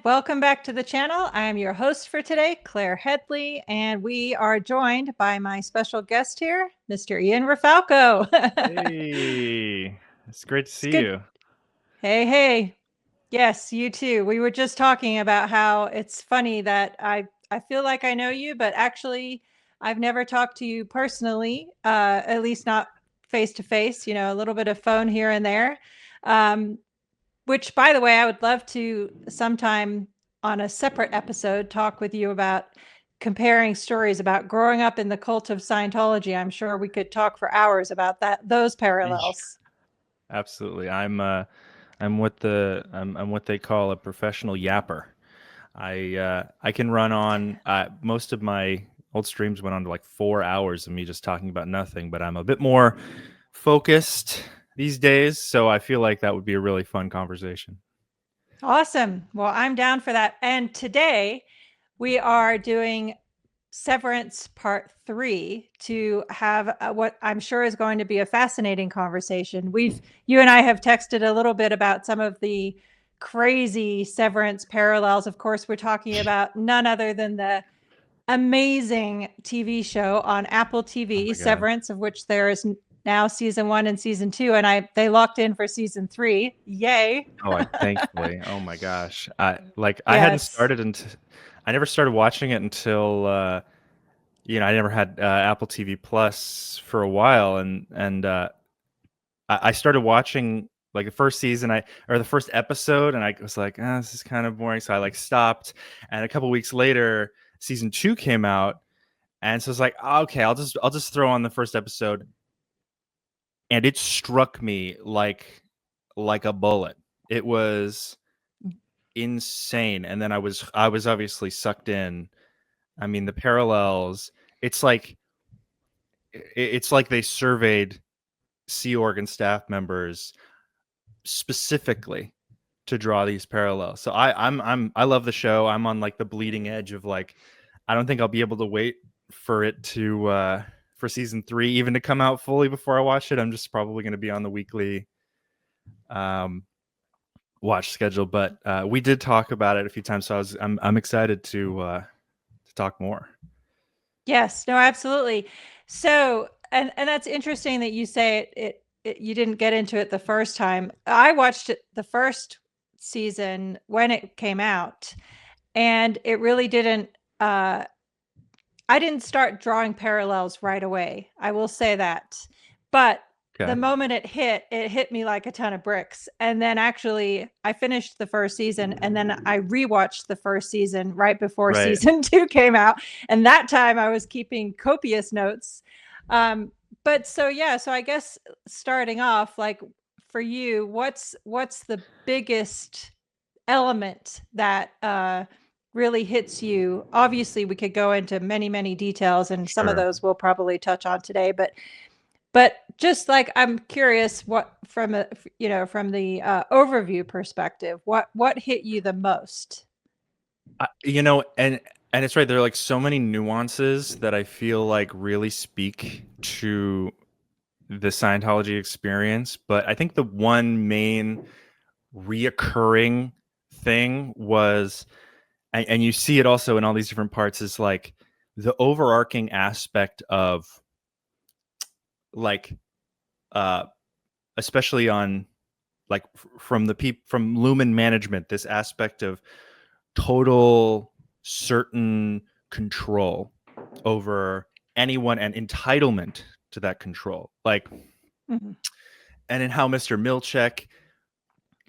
welcome back to the channel. I am your host for today, Claire Headley, and we are joined by my special guest here, Mr. Ian Rafalko. Hey, it's great to It's see good. you. Hey. Yes, you too. We were just talking about how it's funny that I feel like I know you, but actually I've never talked to you personally, at least not face to face, a little bit of phone here and there. Um, which, by the way, I would love to sometime on a separate episode talk with you about comparing stories about growing up in the cult of Scientology. I'm sure we could talk for hours about those parallels. Absolutely. I'm what they call a professional yapper. I can run on most of my old streams went on to like 4 hours of me just talking about nothing, but I'm a bit more focused these days, so I feel like that would be a really fun conversation. Awesome. Well, I'm down for that. And today we are doing Severance Part 3 to have what I'm sure is going to be a fascinating conversation. You and I have texted a little bit about some of the crazy Severance parallels. Of course, we're talking about none other than the amazing TV show on Apple Oh TV, my God. Severance, of which there is now season 1 and season 2, and they locked in for season 3. Yay. Thankfully. Oh my gosh. I hadn't Yes. started until I never started watching it until I never had Apple TV Plus for a while, and I started watching like the first season, or the first episode, and I was like, this is kind of boring, so I like stopped. And a couple weeks later, season 2 came out, and so it's like, okay, I'll just throw on the first episode, and it struck me like a bullet. It was insane, and then I was obviously sucked in. I mean, the parallels. It's like they surveyed Sea Org and staff members specifically to draw these parallels. So I love the show. I'm on like the bleeding edge of like, I don't think I'll be able to wait for it to for season 3 even to come out fully before I watch it. I'm just probably going to be on the weekly watch schedule, but we did talk about it a few times, so I'm excited to talk more. Yes, no, absolutely. So, and that's interesting that you say you didn't get into it the first time. I watched it the first season when it came out, and it really didn't I didn't start drawing parallels right away. I will say that. But the Okay. moment it hit me like a ton of bricks. And then actually I finished the first season and then I rewatched the first season right before Right. season 2 came out. And that time I was keeping copious notes. But so yeah, so I guess starting off, like for you, what's the biggest element that really hits you? Obviously we could go into many details, and some of Sure. those we'll probably touch on today, but just like I'm curious, what from a from the overview perspective, what hit you the most? And it's right, there are like so many nuances that I feel like really speak to the Scientology experience, but I think the one main reoccurring thing was, and you see it also in all these different parts, is like the overarching aspect of like uh especially on like from from Lumen management, this aspect of total certain control over anyone and entitlement to that control. Like, Mhm. and in how Mr. Milchick,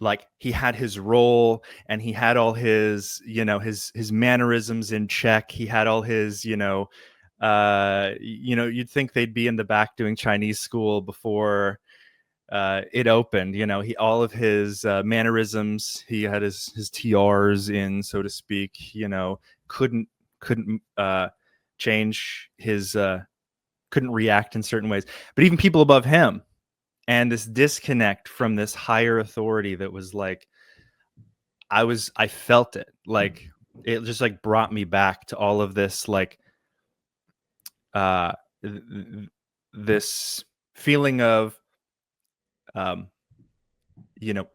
like he had his role and he had all his, his mannerisms in check. He had all his, you'd think they'd be in the back doing Chinese school before it opened. He all of his mannerisms. He had his TRs in, so to speak. Couldn't change his couldn't react in certain ways. But even people above him, and this disconnect from this higher authority that was like, I felt it, like it just like brought me back to all of this, like uh this feeling of um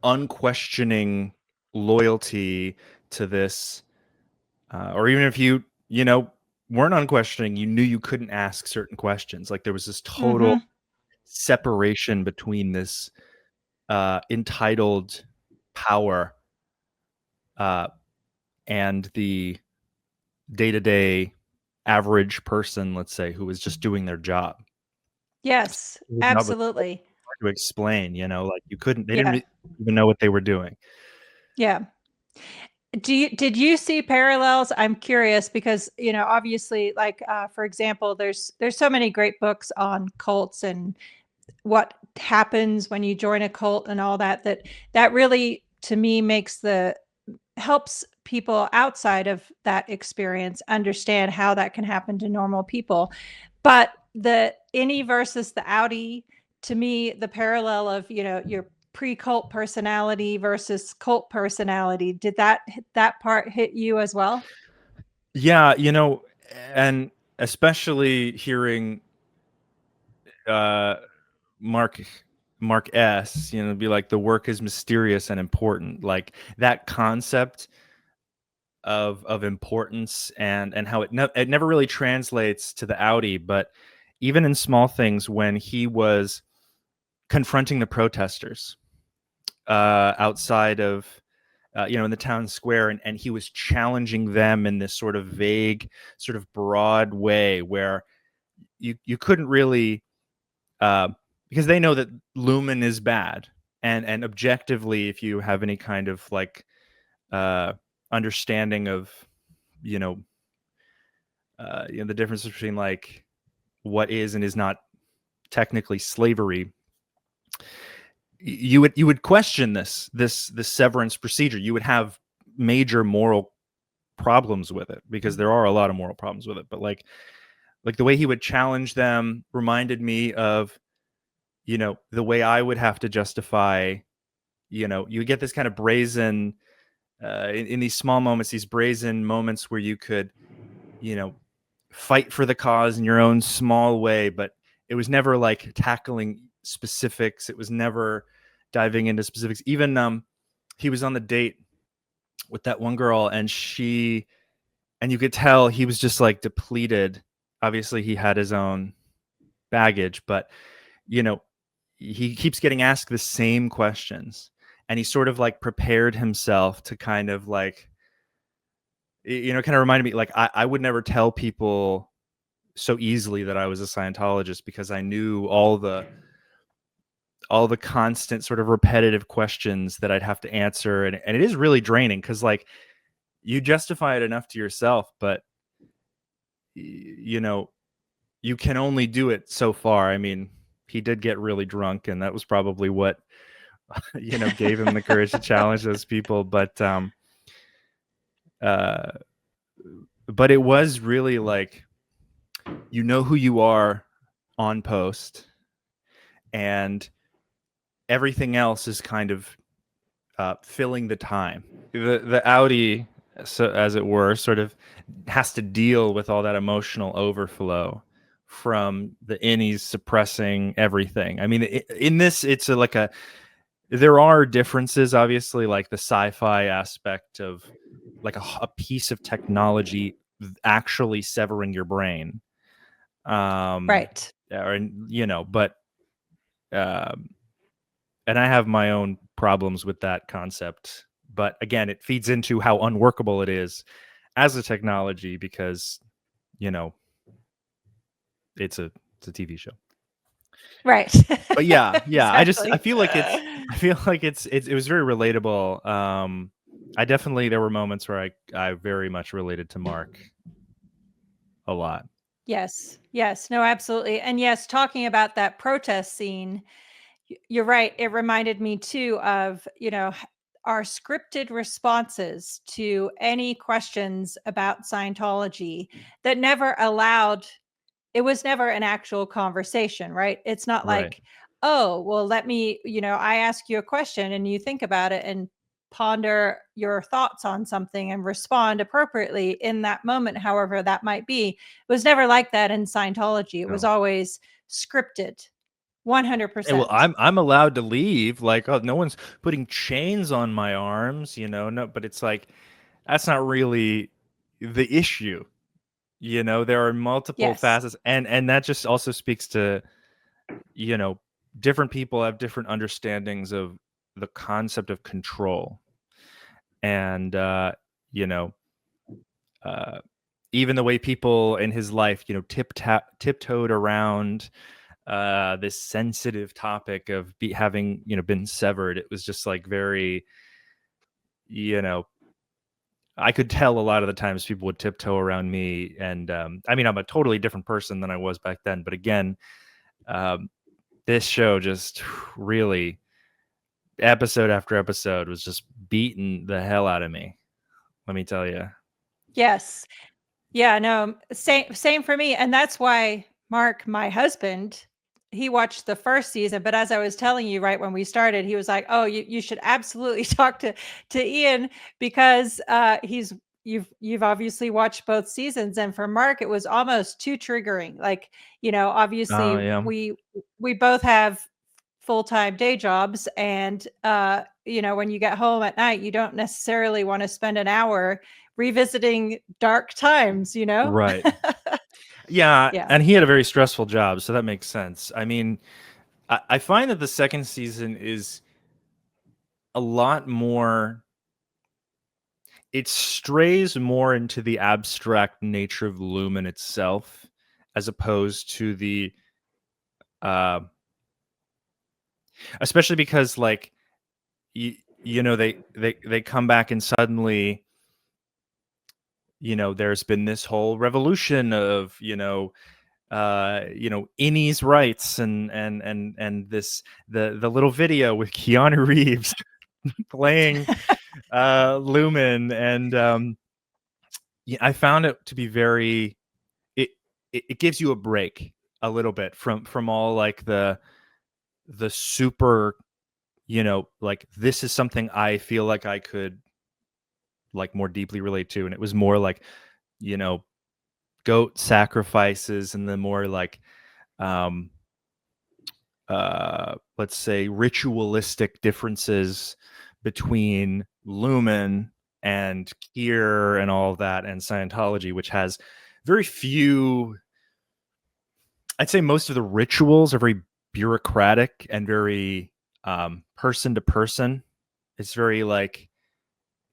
unquestioning loyalty to this, or even if you weren't unquestioning, you knew you couldn't ask certain questions. Like there was this total separation between this entitled power and the day-to-day average person, let's say, who was just doing their job. Yes, Their job was absolutely. hard to explain, like they Yeah. didn't even know what they were doing. Yeah. Did you see parallels? I'm curious because, obviously, like, for example, there's so many great books on cults and what happens when you join a cult and all that really, to me, helps people outside of that experience understand how that can happen to normal people. But the Innie versus the Outie, to me, the parallel of, your pre-cult personality versus cult personality, did that part hit you as well? Yeah, and especially hearing uh Mark Mark S, be like the work is mysterious and important. Like that concept of importance and how it never really translates to the Outie, but even in small things when he was confronting the protesters outside of in the town square, and he was challenging them in this sort of vague, sort of broad way where you couldn't really because they know that Lumen is bad, and objectively, if you have any kind of like understanding of you know the difference between like what is and is not technically slavery, you would question this severance procedure. You would have major moral problems with it because there are a lot of moral problems with it. But like the way he would challenge them reminded me of the way I would have to justify. You get this kind of brazen in these small moments, these brazen moments where you could you know fight for the cause in your own small way, but it was never like tackling specifics. It was never diving into specifics. Even he was on the date with that one girl, and you could tell he was just like depleted. Obviously he had his own baggage, but you know he keeps getting asked the same questions, and he sort of like prepared himself to kind of like kind of reminded me like I would never tell people so easily that I was a Scientologist because I knew all the constant sort of repetitive questions that I'd have to answer, and it is really draining because like you justify it enough to yourself, but you can only do it so far. I mean, he did get really drunk, and that was probably what gave him the courage to challenge those people. Uh, but it was really like who you are on post, and everything else is kind of filling the time. The Outie, so as it were, sort of has to deal with all that emotional overflow from the innies suppressing everything. I mean, in this, it's there are differences, obviously, like the sci-fi aspect of like a piece of technology actually severing your brain. Right. But and I have my own problems with that concept. But again, it feeds into how unworkable it is as a technology because, it's a TV show. Right. But yeah, I Exactly. feel like it was very relatable. There were moments where I very much related to Mark a lot. Yes. Yes. No, absolutely. And yes, talking about that protest scene, you're right. It reminded me too of, our scripted responses to any questions about Scientology that never allowed, it was never an actual conversation, right? It's not Right. like, oh, well, let me, I ask you a question and you think about it and ponder your thoughts on something and respond appropriately in that moment, however that might be. It was never like that in Scientology. It was No. always scripted, Well, 100%. I'm allowed to leave. Like, oh, no one's putting chains on my arms, no. But it's like that's not really the issue. You know, there are multiple Yes. facets, and that just also speaks to, you know, different people have different understandings of the concept of control. And you know, uh even the way people in his life, you know, tiptoed around this sensitive topic of having, you know, been severed. It was just like very, you know, I could tell a lot of the times people would tiptoe around me. And I mean, I'm a totally different person than I was back then. But again, um, this show just really, episode after episode, was just beating the hell out of me. Let me tell you. Yes. Yeah, no, same for me, and that's why Mark, my husband, he watched the first season, but as I was telling you right when we started, he was like, "Oh, you should absolutely talk to Ian because he's you've obviously watched both seasons." And for Mark, it was almost too triggering. Like, you know, Oh obviously yeah. we both have full-time day jobs, and you know, when you get home at night, you don't necessarily want to spend an hour revisiting dark times, you know? Right. Yeah, Yeah. and he had a very stressful job, so that makes sense. I mean, I find that the second season is a lot more. It strays more into the abstract nature of Lumen itself, as opposed to the, uh, especially because like you know, they come back and suddenly, you know, there's been this whole revolution of, you know, Innie's rights, and this, the little video with Keanu Reeves playing Lumen. And yeah, I found it to be very, it, it gives you a break a little bit from all like the super, you know, like this is something I feel like I could like more deeply relate to. And it was more like, you know, goat sacrifices, and the more like, um let's say, ritualistic differences between Lumen and Kier and all of that, and Scientology, which has very few. I'd say most of the rituals are very bureaucratic and very person to person. It's very like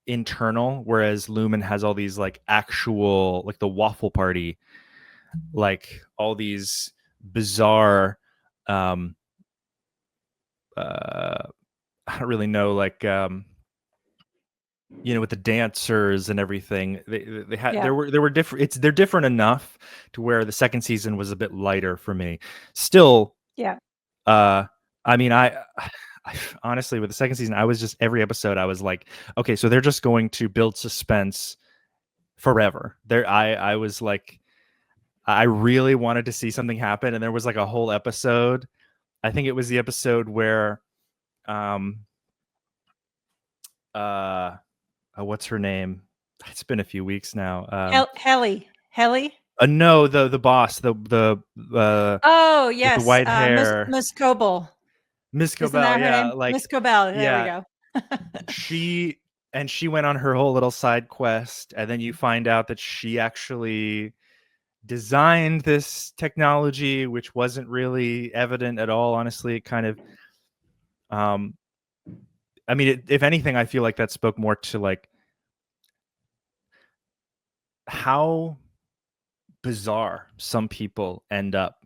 internal, whereas Lumen has all these like actual, like the waffle party, like all these bizarre, um I don't really know, like, you know, with the dancers and everything. They had, Yeah. there were different. They're different enough to where the second season was a bit lighter for me. Still, Yeah. uh, I mean, I honestly, with the second season, I was just, every episode I was like, okay, so they're just going to build suspense forever. I was like, I really wanted to see something happen, and there was like a whole episode. I think it was the episode where, um, uh what's her name? It's been a few weeks now. Helly? No, the boss, the Oh, with the yes, white hair, Miss Coble. Miss Isn't Cobell. that her Yeah, name? like, Miss Cobell, there we yeah, go. she she went on her whole little side quest, and then you find out that she actually designed this technology, which wasn't really evident at all. Honestly, it kind of, um, I mean, if anything, I feel like that spoke more to like how bizarre some people end up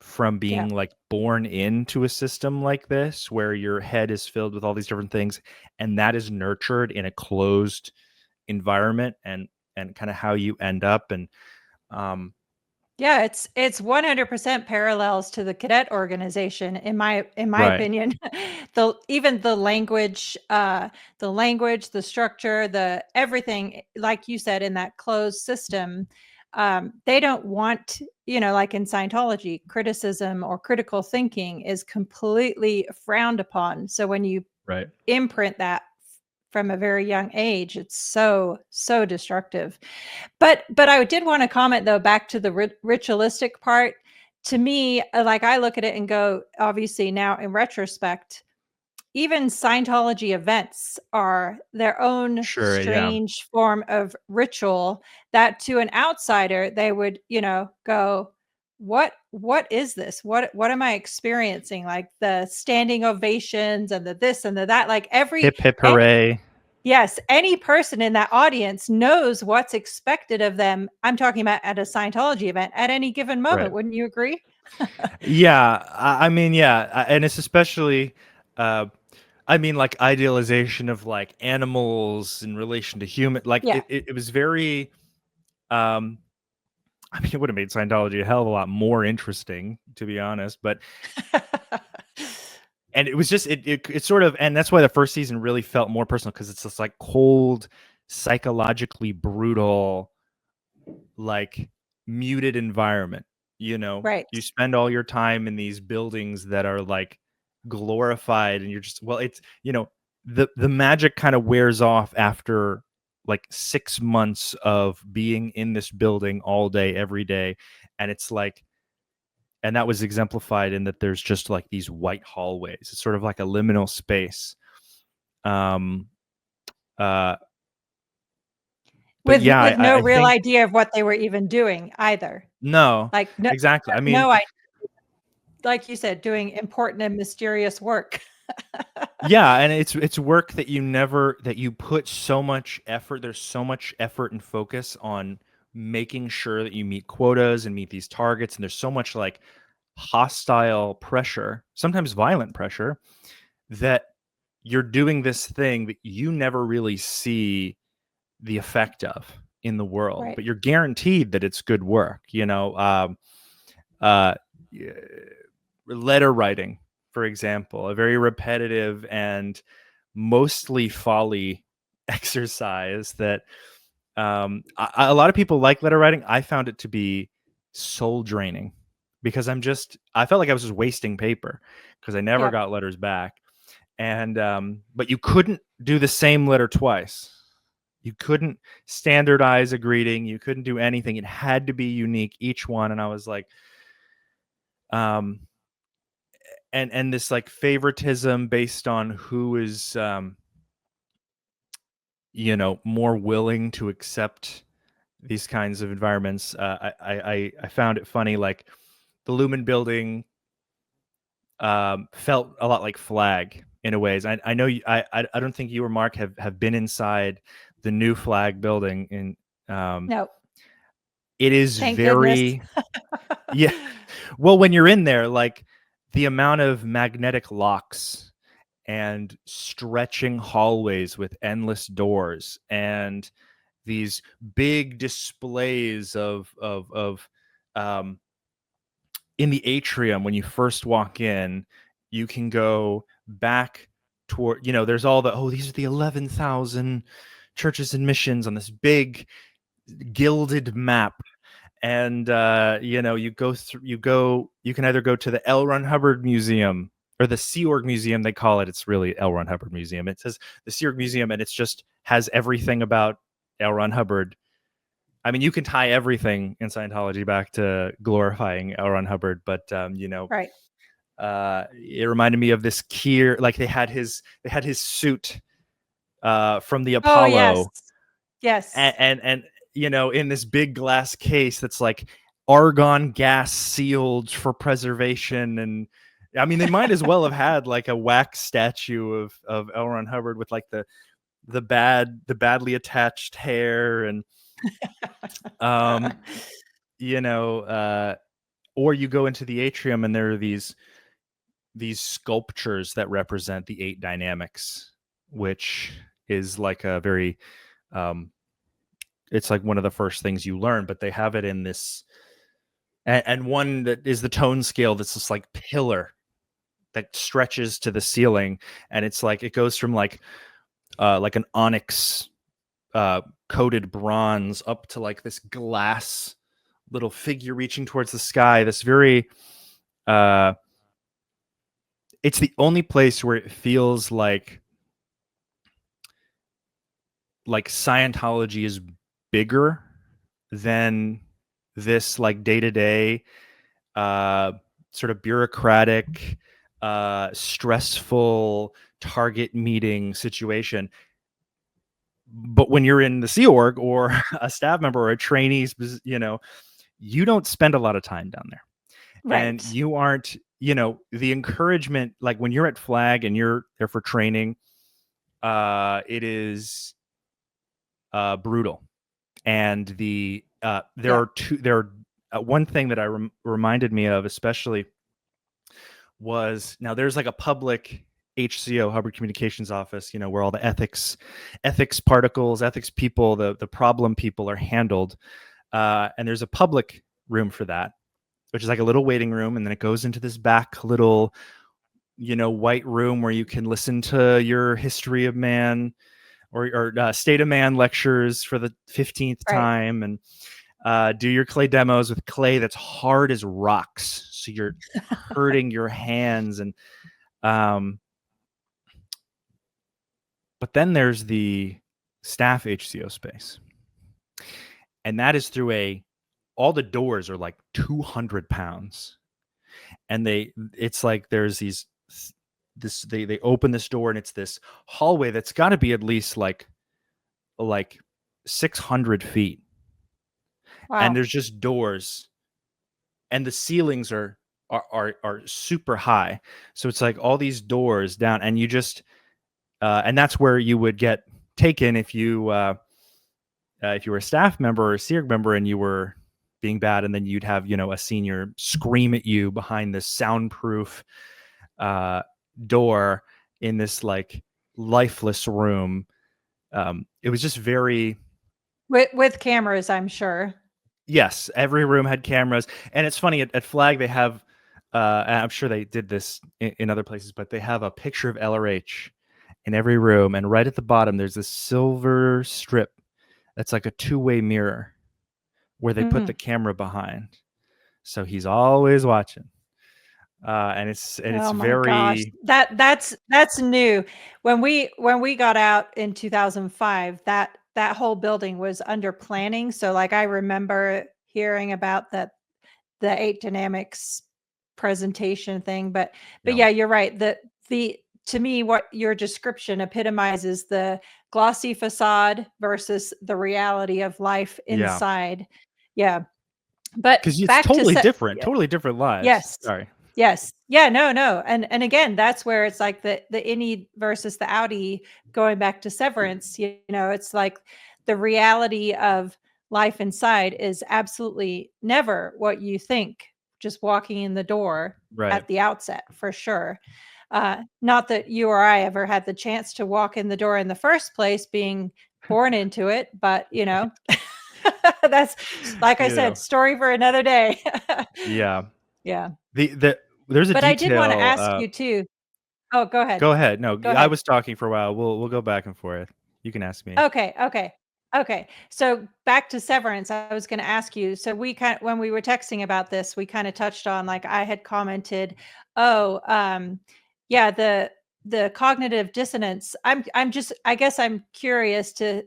from Yeah. being like born into a system like this, where your head is filled with all these different things, and that is nurtured in a closed environment, and kind of how you end up. And um Yeah, it's 100% parallels to the cadet organization in my right. opinion. Even the language, the structure, the everything, like you said, in that closed system, they don't want, you know, like in Scientology, criticism or critical thinking is completely frowned upon. So when you Right. imprint that from a very young age, it's so destructive. But I did want to comment though, back to the ritualistic part. To me, like I look at it and go, obviously now in retrospect, even Scientology events are their own Sure, yeah. strange form of ritual that to an outsider they would, go, what is this? What am I experiencing? Like the standing ovations and the this and the that, like Hip hip any, hooray. yes, any person in that audience knows what's expected of them. I'm talking about at a Scientology event at any given moment. Right. Wouldn't you agree? Yeah, I mean, yeah, and it's especially, uh, I mean, like idealization of like animals in relation to human. Like Yeah. it was very. Um, I mean, it would have made Scientology a hell of a lot more interesting, to be honest. But and it was just it sort of, and that's why the first season really felt more personal because it's this like cold, psychologically brutal, like muted environment. Right. You spend all your time in these buildings that are like glorified, and you're just, well, it's, the magic kind of wears off after like 6 months of being in this building all day every day. And it's like, and that was exemplified in that there's just like these white hallways. It's sort of like a liminal space. um uh but With yeah, no I real think, idea of what they were even doing either. no, Like, exactly, I mean, no idea, like you said, doing important and mysterious work. yeah, and it's work that you put so much effort. There's so much effort and focus on making sure that you meet quotas and meet these targets, and there's so much like hostile pressure, sometimes violent pressure, that you're doing this thing that you never really see the effect of in the world, Right. but you're guaranteed that it's good work. Uh, y- Letter writing, for example, a very repetitive and mostly folly exercise that, a lot of people like letter writing. I found it to be soul draining because I felt like I was just wasting paper because I never Yep. got letters back. And but you couldn't do the same letter twice. You couldn't standardize a greeting. You couldn't do anything. It had to be unique, each one. And I was like, um, and this like favoritism based on who is, more willing to accept these kinds of environments. I found it funny. Like the Lumen Building, felt a lot like Flag in a ways. I know I don't think you or Mark have been inside the new Flag building. No. It is Thank goodness. very, yeah. Well, when you're in there, like the amount of magnetic locks and stretching hallways with endless doors and these big displays of in the atrium. When you first walk in, you can go back toward, there's all the, oh, these are the 11,000 churches and missions on this big gilded map. And you can either go to the L. Ron Hubbard Museum or the Sea Org Museum, they call it. It's really L. Ron Hubbard Museum. It says the Sea Org Museum, and it's just has everything about L. Ron Hubbard. I mean, you can tie everything in Scientology back to glorifying L. Ron Hubbard, but Right. it reminded me of this Kier. Like they had his suit, from the Oh, yes. Apollo, Yes. and in this big glass case that's like argon gas sealed for preservation. And I mean, they might as well have had like a wax statue of L. Ron Hubbard with like the badly attached hair. And um you know or you go into the atrium and there are these sculptures that represent the eight dynamics, which is like a very, um it's like one of the first things you learn. But they have it in this, and one that is the tone scale that's this like pillar that stretches to the ceiling. And it's like it goes from like an onyx, coated bronze up to like this glass little figure reaching towards the sky. This very, uh it's the only place where it feels like Scientology is bigger than this like day-to-day, uh sort of bureaucratic, stressful target meeting situation. But when you're in the Sea Org or a staff member or a trainee, you don't spend a lot of time down there, and Right. you aren't, the encouragement, like when you're at Flag and you're there for training, it is brutal. And there Yeah. are one thing that reminded me of especially was, now there's like a public HCO, Hubbard Communications Office, where all the ethics particles, ethics people, the problem people are handled. And there's a public room for that, which is like a little waiting room. And then it goes into this back little, white room where you can listen to your history of man or state of man lectures for the 15th Right. time, and do your clay demos with clay that's hard as rocks. So you're hurting your hands. And but then there's the staff HCO space. And that is through all the doors are like 200 pounds. And it's like there's they open this door and it's this hallway that's got to be at least like 600 feet. And Wow. there's just doors, and the ceilings are super high. So it's like all these doors down, and you just and that's where you would get taken if you were a staff member or a SEERG member and you were being bad, and then you'd have a senior scream at you behind this soundproof door in this like lifeless room. It was just very, With cameras, I'm sure. yes, every room had cameras. And it's funny, at Flag they have and I'm sure they did this in other places, but they have a picture of LRH in every room, and right at the bottom there's this silver strip that's like a two-way mirror where they put the camera behind, so he's always watching. And it's Oh my gosh. very, That's new. When we got out in 2005, that whole building was under planning. So like I remember hearing about the 8 dynamics presentation thing, but yeah, you're right. The to me, what your description epitomizes the glossy facade versus the reality of life yeah, inside. Yeah. But because it's back to totally different lives. yes. Sorry. Yes. Yeah, no, no. And again, that's where it's like the Innie versus the Outie, going back to Severance, it's like the reality of life inside is absolutely never what you think just walking in the door Right. at the outset, for sure. Not that you or I ever had the chance to walk in the door in the first place, being born into it, but that's, like I said, story for another day. Yeah. Yeah. There's a But I did wanna detail. ask you too. Oh, go ahead. Go ahead. No, Go I ahead. was talking for a while. We'll go back and forth. You can ask me. Okay, okay, okay. So back to Severance, I was gonna ask you, so when we were texting about this, we kinda touched on, like, I had commented, "Oh, yeah, the cognitive dissonance." I'm just, I guess I'm curious to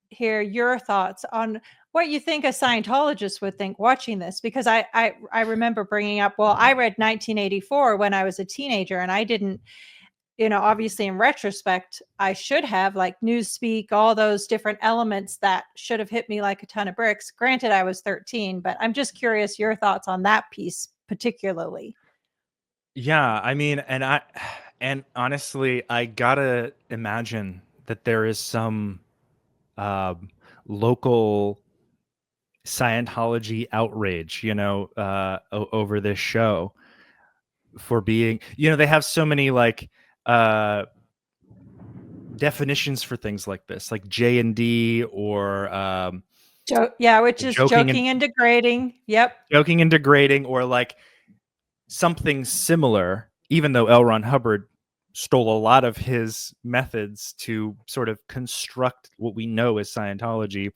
hear your thoughts on what you think a Scientologist would think watching this, because I remember bringing up, well, I read 1984 when I was a teenager, and I didn't, obviously in retrospect, I should have, like, Newspeak, all those different elements that should have hit me like a ton of bricks. Granted, I was 13, but I'm just curious your thoughts on that piece particularly. Yeah, I mean, and honestly, I gotta imagine that there is some local Scientology outrage, over this show for being, they have so many like uh definitions for things like this, like J&D, or Yeah, which is joking and joking and degrading. Yep. degrading, or like something similar, even though L. Ron Hubbard stole a lot of his methods to sort of construct what we know as Scientology.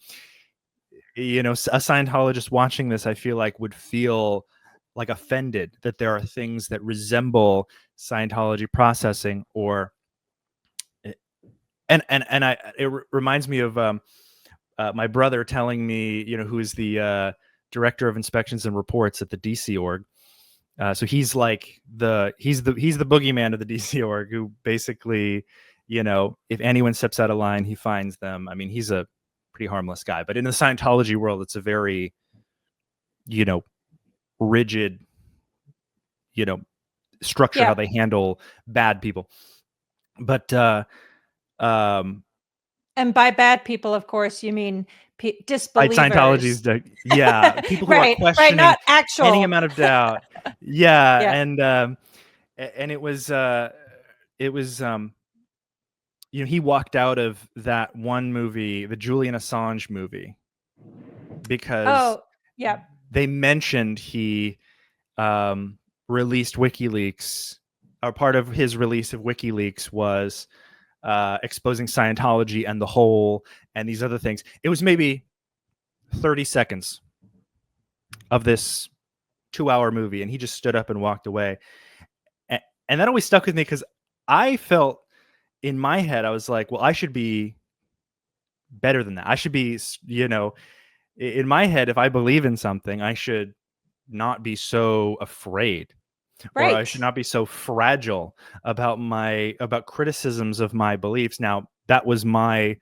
A Scientologist watching this, I feel like, would feel like offended that there are things that resemble Scientology processing, or it reminds me of my brother telling me, who is the director of inspections and reports at the DC org. So he's like he's the boogeyman of the DC org, who basically, if anyone steps out of line, he finds them. I mean, he's a pretty harmless guy, but in the Scientology world, it's a very, rigid, structure how they handle bad people. But and by bad people, of course, you mean disbelievers. Scientology's, people who are questioning not actual any amount of doubt. And it was he walked out of that one movie, the Julian Assange movie, because they mentioned he released WikiLeaks, or part of his release of WikiLeaks was exposing Scientology and the Hole and these other things. It was maybe 30 seconds of this 2-hour movie, and he just stood up and walked away. And that always stuck with me, because I felt in my head, I was like, well, I should be better than that. I should be, in my head, if I believe in something, I should not be so afraid, or I should not be so fragile about criticisms of my beliefs. Now, that was my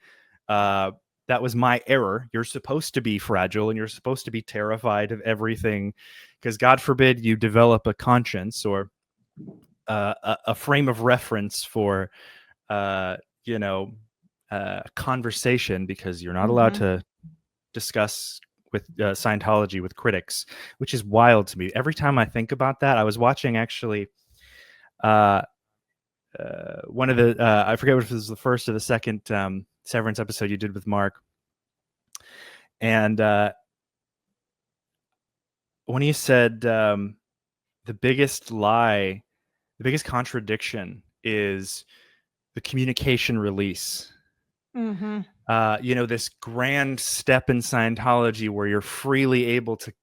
error. You're supposed to be fragile, and you're supposed to be terrified of everything, because God forbid you develop a conscience or a frame of reference for conversation, because you're not allowed to discuss with Scientology with critics, which is wild to me. Every time I think about that, I was watching actually one of the I forget if it was the first or the second Severance episode you did with Mark, and when he said the biggest lie, the biggest contradiction is the communication release. This grand step in Scientology where you're freely able to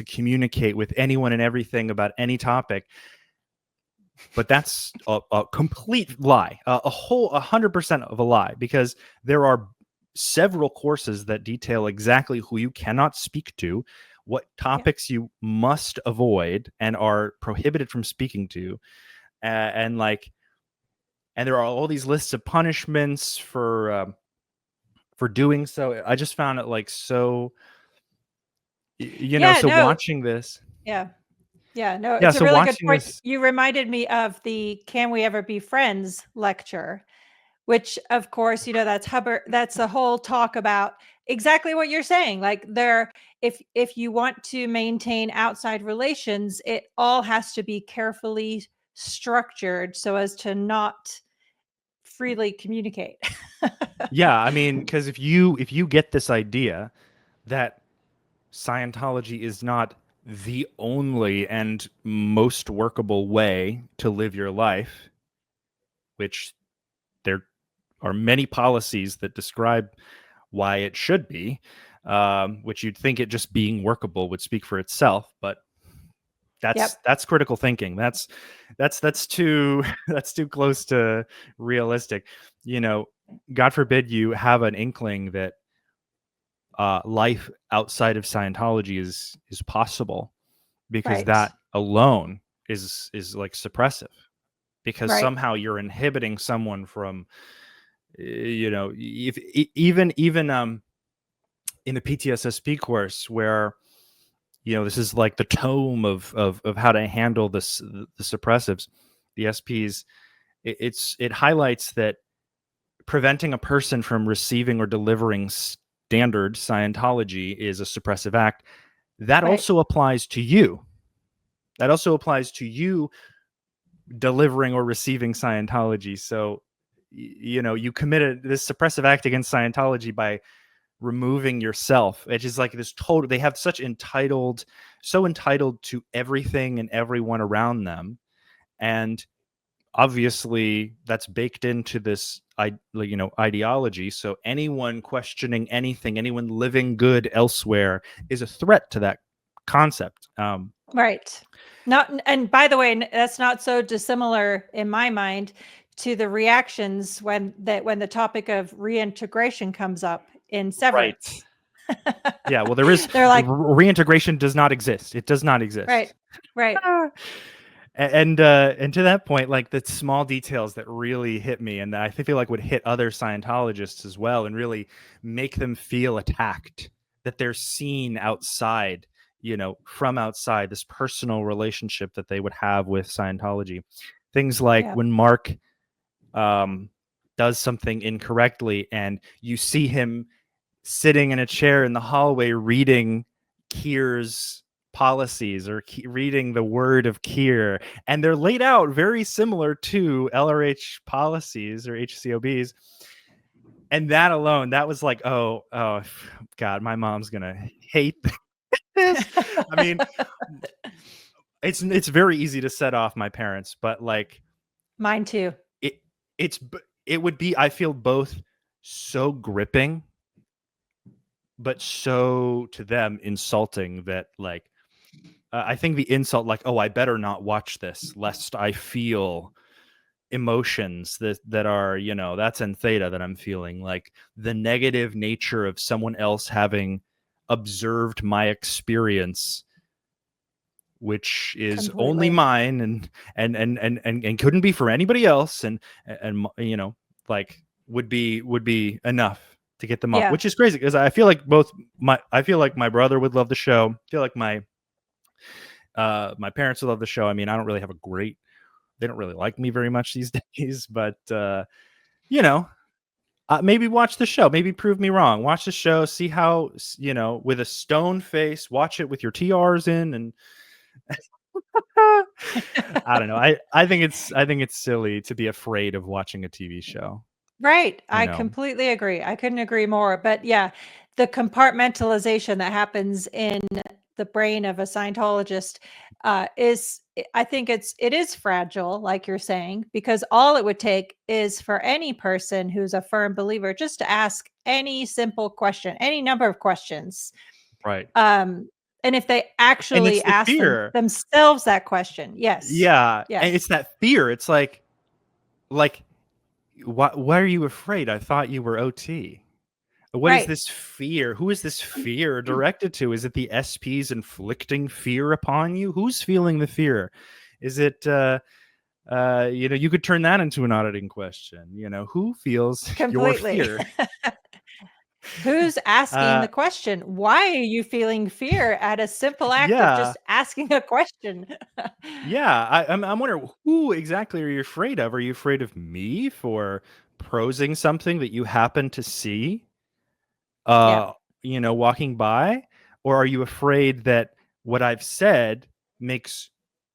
communicate with anyone and everything about any topic. But that's a complete lie, a whole 100% of a lie, because there are several courses that detail exactly who you cannot speak to, what topics you must avoid and are prohibited from speaking to, and there are all these lists of punishments for doing so. I just found it so, watching this. It's a really good point. You reminded me of the Can We Ever Be Friends lecture, which, of course, that's Hubbard. That's the whole talk about exactly what you're saying. Like, if you want to maintain outside relations, it all has to be carefully structured so as to not freely communicate. I mean, because if you get this idea that Scientology is not the only and most workable way to live your life, which there are many policies that describe why it should be, which you'd think it just being workable would speak for itself, but that's critical thinking. That's too close to realistic. God forbid you have an inkling that life outside of Scientology is possible, because that alone is like suppressive, because somehow you're inhibiting someone from, if even in the PTSSP course, where this is like the tome of how to handle the suppressives, the SPs. It highlights that preventing a person from receiving or delivering standard Scientology is a suppressive act. That also applies to you. That also applies to you delivering or receiving Scientology. So, you committed this suppressive act against Scientology by removing yourself. It's just like this total, they have so entitled to everything and everyone around them. And obviously that's baked into this, ideology. So anyone questioning anything, anyone living good elsewhere is a threat to that concept. And by the way, that's not so dissimilar in my mind to the reactions when the topic of reintegration comes up in Severance. Well, there is, they're like, reintegration does not exist. It does not exist. Right. And to that point, like the small details that really hit me, and that I feel like would hit other Scientologists as well, and really make them feel attacked, that they're seen outside, from outside, this personal relationship that they would have with Scientology. Things like Yeah. when Mark does something incorrectly, and you see him sitting in a chair in the hallway reading Keir's policies, or reading the word of Keir, and they're laid out very similar to LRH policies or HCOBs. And that alone, that was like, oh God, my mom's gonna hate this. I mean, it's very easy to set off my parents, but like Mine too. it it would be, I feel, both so gripping, but so to them insulting, that like I think the insult, like, oh, I better not watch this lest I feel emotions that are, that's in theta that I'm feeling, like the negative nature of someone else having observed my experience, which is only Completely. mine, and couldn't be for anybody else, and like would be enough to get them off, Yeah. which is crazy, because I feel like my brother would love the show. I feel like my parents would love the show. I mean, I don't really have they don't really like me very much these days, but you know maybe watch the show, maybe prove me wrong, watch the show, see how, with a stone face, watch it with your TRs in, and I don't know. I think it's silly to be afraid of watching a TV show. Right. You I know. completely agree. I couldn't agree more. But yeah, the compartmentalization that happens in the brain of a Scientologist I think it is fragile, like you're saying, because all it would take is for any person who's a firm believer just to ask any simple question, any number of questions. Right. Um, and if they And it's actually the ask fear. themselves that question, yes, Yeah, and yes, it's that fear. It's like why are you afraid? I thought you were OT. What is right. this fear? Who is this fear directed to? Is it the SPs inflicting fear upon you? Who's feeling the fear? Is it you could turn that into an auditing question. Who feels your Completely. fear? Who's asking uh the question? Why are you feeling fear at a simple act of yeah. just asking a question? Yeah, I'm wondering, who exactly are you afraid of? Are you afraid of me for prosing something that you happen to see, Yeah, walking by, or are you afraid that what I've said makes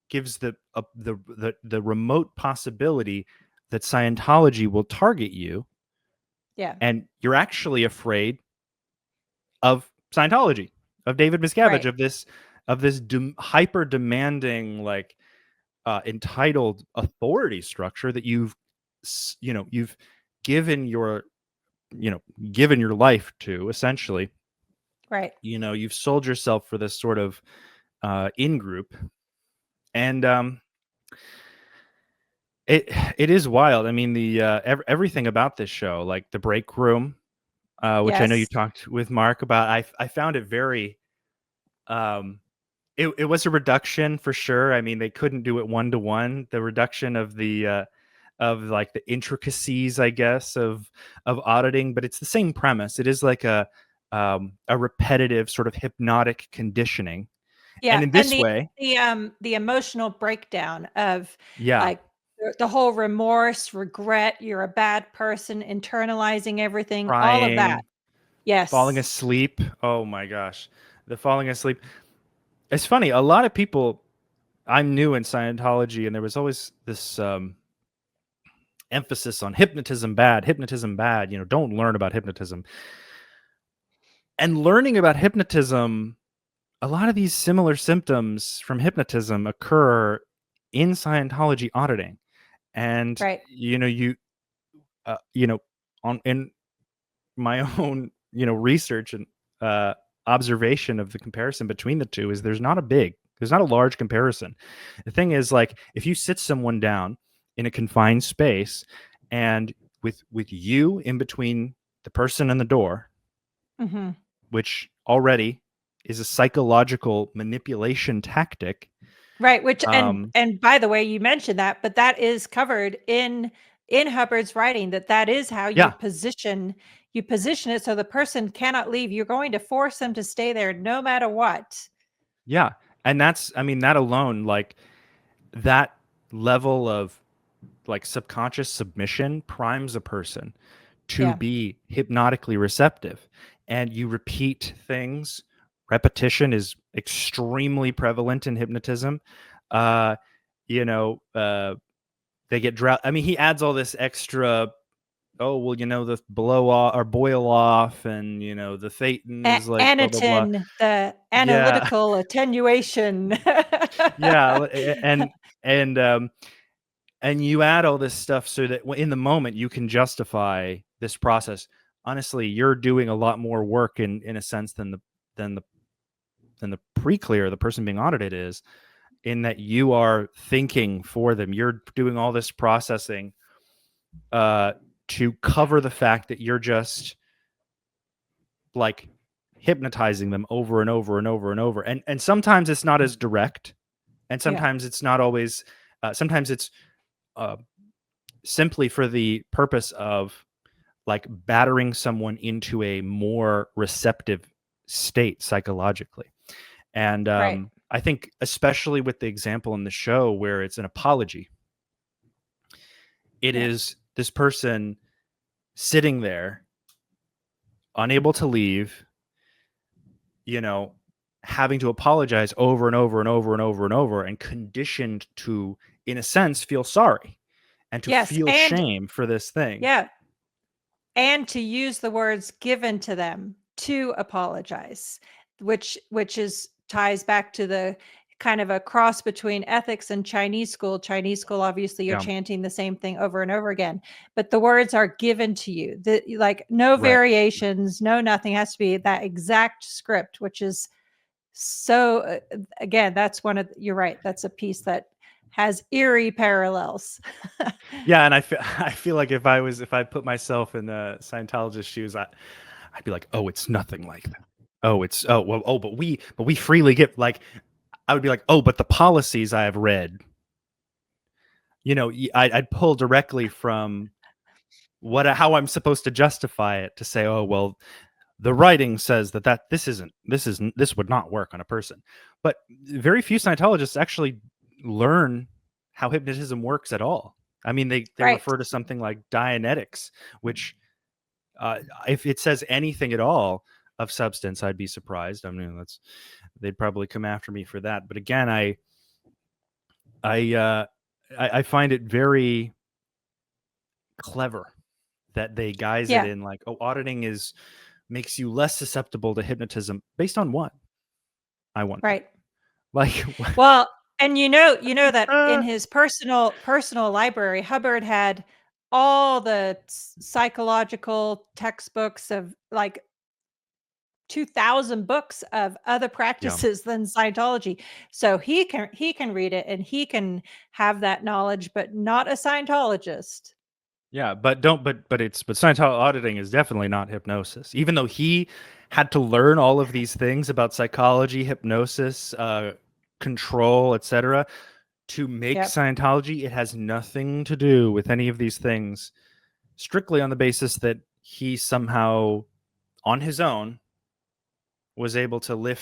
gives the remote possibility that Scientology will target you, yeah, and you're actually afraid of Scientology, of David Miscavige, right, of this hyper demanding, like entitled authority structure that you've given your given your life to, essentially. right. You've sold yourself for this sort of in group, and it is wild. I mean, the everything about this show, like the break room, which I know you Yes. talked with Mark about. I found it very um it was a reduction for sure. I mean, they couldn't do it one to one. The reduction of like the intricacies, I guess, of auditing, but it's the same premise. It is like a repetitive sort of hypnotic conditioning, and Yeah, in and this way, the emotional breakdown of, yeah, like, the whole remorse, regret, you're a bad person, internalizing everything, all of that. crying, falling Yes. asleep. Oh my gosh, the falling asleep. It's funny. A lot of people. I'm new in Scientology, and there was always this emphasis on hypnotism bad, hypnotism bad. Don't learn about hypnotism. And learning about hypnotism, a lot of these similar symptoms from hypnotism occur in Scientology auditing. And Right. you know on in my own research and observation of the comparison between the two, is there's not a large comparison. The thing is, like, if you sit someone down in a confined space, and with you in between the person and the door, Mhm. which already is a psychological manipulation tactic, Right, which Um, and by the way, you mentioned that, but that is covered in Hubbard's writing, that is how yeah, you position it so the person cannot leave. You're going to force them to stay there no matter what. yeah, and that's, I mean, that alone, like that level of like subconscious submission primes a person to Yeah. be hypnotically receptive, and you repeat things. Repetition is extremely prevalent in hypnotism. uh you know they get drought. I mean, he adds all this extra, oh well, the blow off or boil off, and the thetan is like blah blah blah. Anatin, the Yeah. analytical attenuation. Yeah, and and you add all this stuff so that in the moment you can justify this process. Honestly, you're doing a lot more work in a sense than the than the pre-clear, the person being audited, is, in that you are thinking for them. You're doing all this processing uh to cover the fact that you're just like hypnotizing them over and over and over and over. And sometimes it's not as direct, and Yeah. sometimes it's not always. Sometimes it's uh, simply for the purpose of like battering someone into a more receptive state psychologically. And Right. I think especially with the example in the show where it's an apology, it Yeah. is this person sitting there unable to leave, you know, having to apologize over and over and over and over and over, and conditioned to, in a sense, feel sorry and to Yes, feel and shame for this thing. yeah, and to use the words given to them to apologize, which is ties back to the kind of a cross between ethics and Chinese school, obviously you're Yeah. chanting the same thing over and over again, but the words are given to you, like no Right. variations, no nothing, has to be that exact script, which is so again, that's one of you're right, that's a piece that has eerie parallels. Yeah, and I feel I feel like if I put myself in the Scientologist shoes, I'd be like, oh, it's nothing like that. Oh, it's oh well oh, but we freely give, like, I would be like, oh, but the policies I have read, I'd pull directly from what how I'm supposed to justify it to say, oh well, the writing says that this would not work on a person. But very few Scientologists actually learn how hypnotism works at all. I mean, they Right. refer to something like Dianetics, which if it says anything at all of substance, I'd be surprised. I mean, they'd probably come after me for that. But again, I uh, I find it very clever that they guise it Yeah. in like, oh, auditing is makes you less susceptible to hypnotism. Based on what? I wonder. Right. Like, Well, and you know that in uh, his personal library, Hubbard had all the psychological textbooks of like 2,000 books of other yeah, practices than Scientology. So he can read it and he can have that knowledge, but not a Scientologist. yeah, but don't, but Scientology auditing is definitely not hypnosis. Even though he had to learn all of these things about psychology, hypnosis, control, etc., to make Yep. Scientology, it has nothing to do with any of these things. Strictly on the basis that he somehow, on his own, was able to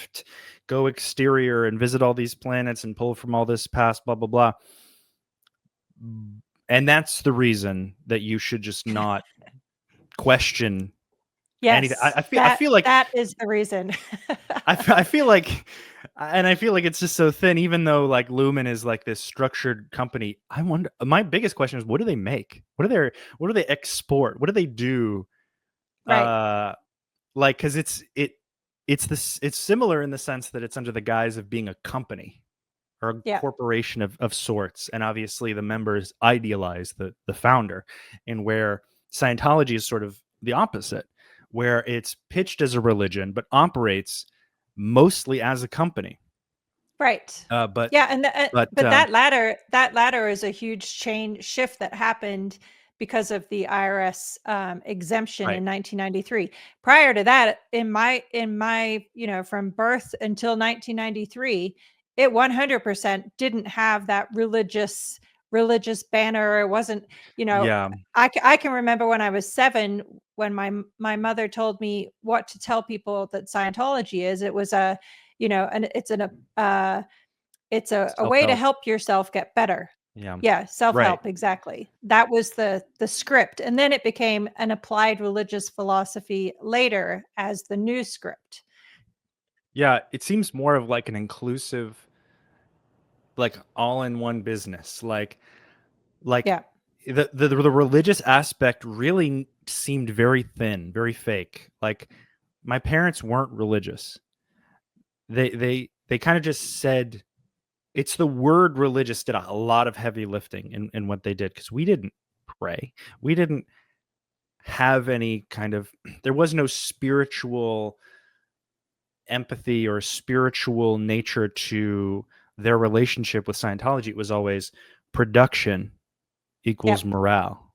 go exterior and visit all these planets and pull from all this past, blah blah blah. And that's the reason that you should just not question anything. Yes. I That feel like that is the reason. I feel like, and I feel like it's just so thin. Even though like Lumen is like this structured company, I wonder. My biggest question is, what do they make? What do they export? What do they do? Right. Uh, like, because it's similar in the sense that it's under the guise of being a company or a Yeah. corporation of sorts, and obviously the members idealize the founder, and where Scientology is sort of the opposite, where it's pitched as a religion but operates mostly as a company. Right. uh, but Yeah, and but but that ladder is a huge change shift that happened because of the IRS exemption right. in 1993. Prior to that, in my from birth until 1993, it 100% didn't have that religious banner. It wasn't, Yeah. I can remember when I was 7, when my mother told me what to tell people that Scientology is. It was and it's a way to Self-help. help yourself get better. Yeah. Yeah, Right. self-help, exactly. That was the script, and then it became an applied religious philosophy later as the new script. Yeah, it seems more of like an inclusive, like all-in-one business. Like Yeah, the religious aspect really seemed very thin, very fake. Like my parents weren't religious. They kind of just said it's the word religious did a lot of heavy lifting in what they did, because we didn't pray. We didn't have any kind of there was no spiritual empathy or spiritual nature to their relationship with Scientology. It was always production equals yep, morale,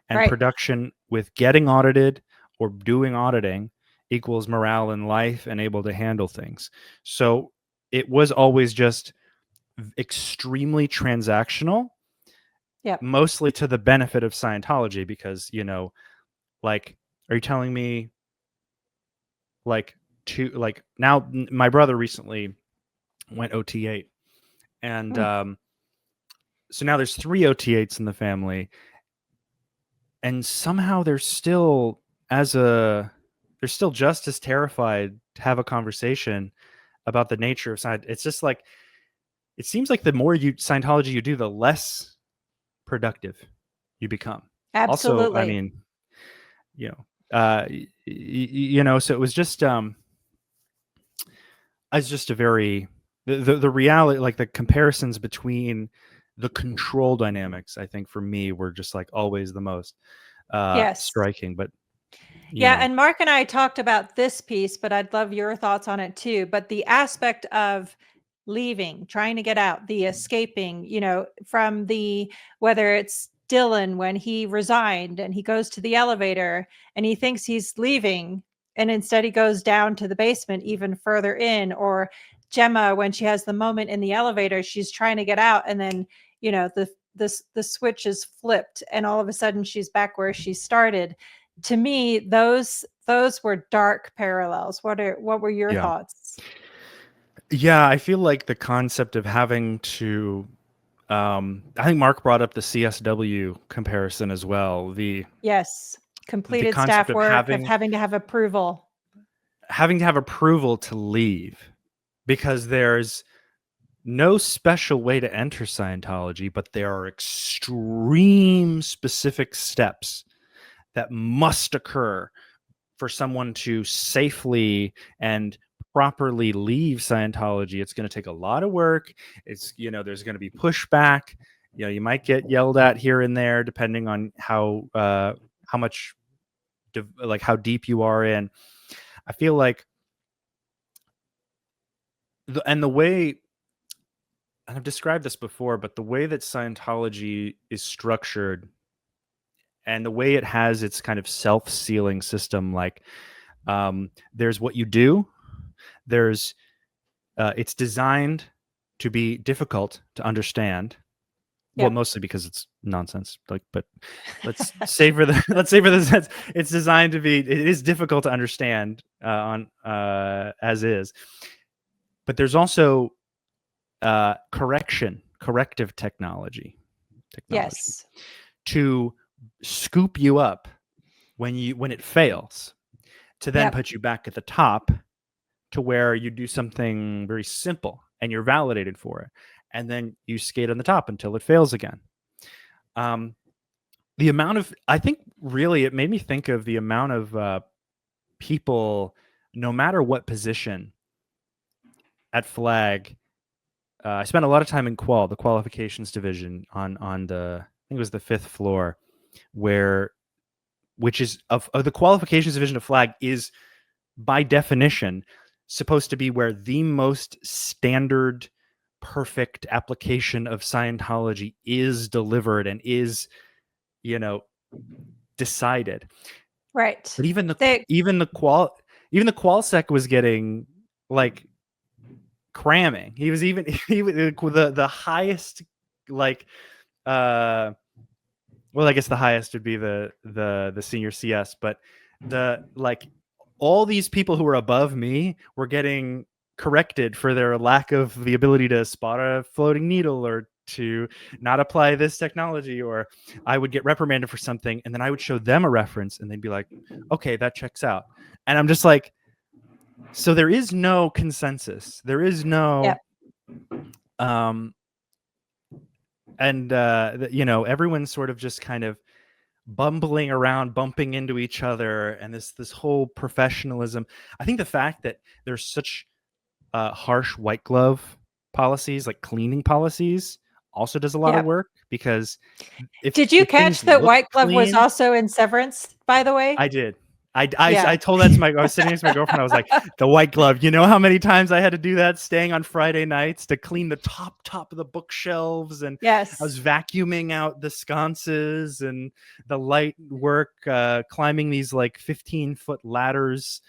and right. production with getting audited or doing auditing equals morale in life and able to handle things. So it was always just extremely transactional, Yep. mostly to the benefit of Scientology, because, like, are you telling me, like, now my brother recently went OT8, and Mm, so now there's 3 OT8s in the family, and somehow they're still just as terrified to have a conversation about the nature of science. It's just like it seems like the more Scientology you do, the less productive you become. Also, I absolutely. mean, you know, so it was just it's just a very the reality, like the comparisons between the control dynamics, I think for me were just like always the most Yes. striking. But you Yeah, know, and Mark and I talked about this piece, but I'd love your thoughts on it too. But the aspect of leaving, trying to get out, the escaping, from whether it's Dylan when he resigned and he goes to the elevator and he thinks he's leaving, and instead he goes down to the basement even further in, or Gemma when she has the moment in the elevator, she's trying to get out, and then, the switch is flipped and all of a sudden she's back where she started. To me, those were dark parallels. What were your yeah, thoughts? yeah, I feel like the concept of having to I think Mark brought up the CSW comparison as well. Yes. The Completed concept staff of work, of having to have approval. having to have approval to leave, because there's no special way to enter Scientology, but there are extreme specific steps that must occur for someone to safely and properly leave Scientology. It's going to take a lot of work. There's going to be pushback. You might get yelled at here and there, depending on how much, like how deep you are in. I feel like the way, and I've described this before, but the way that Scientology is structured and the way it has its kind of self-sealing system, like there's what you do, there's it's designed to be difficult to understand. Well, Yep. mostly because it's nonsense. Like, but let's say for the let's say for the sense, it's designed to be. It is difficult to understand on as is. But there's also corrective technology Yes. to scoop you up when it fails, to then Yep. put you back at the top, to where you do something very simple and you're validated for it, and then you skate on the top until it fails again. um, the amount of, I think, really it made me think of the amount of people, no matter what position at Flag. I spent a lot of time in the qualifications division, on the, I think it was the 5th floor, where which is of the qualifications division of Flag is by definition supposed to be where the most standard perfect application of Scientology is delivered and is, you know, decided. Right. But even the They even the qual even the qualsec was getting like cramming. He was even the highest, like, well, I guess the highest would be the senior CS, but the like all these people who were above me were getting corrected for their lack of the ability to spot a floating needle or to not apply this technology, or I would get reprimanded for something and then I would show them a reference and they'd be like, okay, that checks out. And I'm just like, so there is no consensus. There is no, Yep. and everyone's sort of just kind of bumbling around, bumping into each other, and this whole professionalism. I think the fact that there's such harsh white glove policies, like cleaning policies, also does a lot of Yep. work, because Did you if catch things that look White Glove was clean, also in Severance, by the way? I did. Yeah. I told that to I was sitting next to my girlfriend. I was like, the white glove. You know how many times I had to do that, staying on Friday nights to clean the top of the bookshelves, and I was Yes. vacuuming out the sconces and the light work, climbing these like 15-foot ladders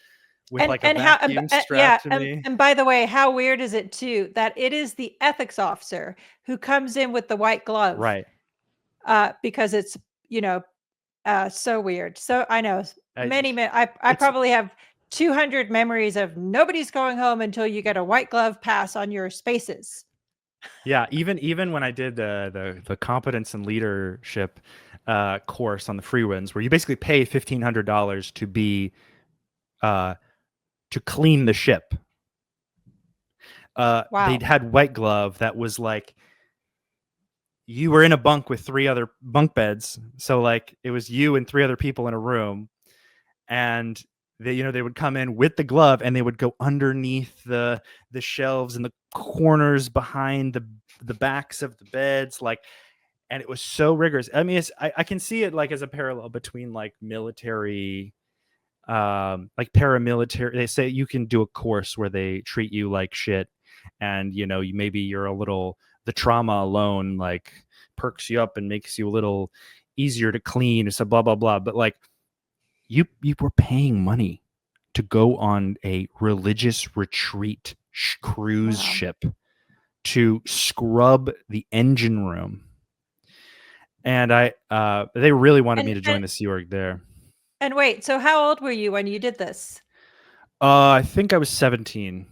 with like a And how vacuum yeah, strapped to me. and by the way, how weird is it too that it is the ethics officer who comes in with the white glove, Right. because it's, so weird. So I know I, I it's probably have 200 memories of nobody's going home until you get a white glove pass on your spaces. Yeah, even when I did the competence and leadership course on the free runs, where you basically pay $1,500 to be to clean the ship. Wow. They'd had white glove that was like, you were in a bunk with 3 other bunk beds, so like it was you and 3 other people in a room, and they would come in with the glove and they would go underneath the shelves and the corners behind the backs of the beds, like, and it was so rigorous. I mean, I can see it like as a parallel between like military, like paramilitary. They say you can do a course where they treat you like shit, and you're a little, the trauma alone like perks you up and makes you a little easier to clean, so blah blah blah. But like, you were paying money to go on a religious retreat cruise Wow. ship to scrub the engine room. And they really wanted me to join the Sea Org there. And wait, so how old were you when you did this? I think I was 17.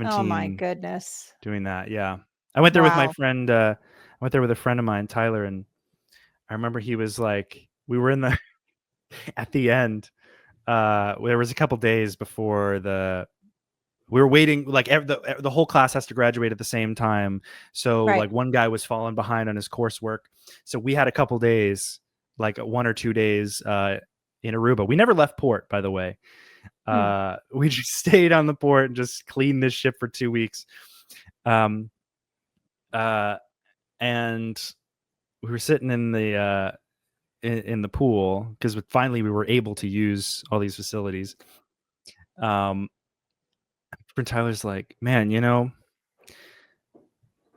Oh my 17 goodness. doing that. Yeah. I went there with my Wow. friend. I went there with a friend of mine, Tyler, and I remember he was like, we were in the at the end. There was a couple days before we were waiting, like the whole class has to graduate at the same time. So Right. like one guy was falling behind on his coursework. So we had a couple days, like 1 or 2 days in Aruba. We never left port, by the way. We just stayed on the port and just cleaned this ship for 2 weeks. And we were sitting in the pool because finally we were able to use all these facilities. Friend Tyler's like, man,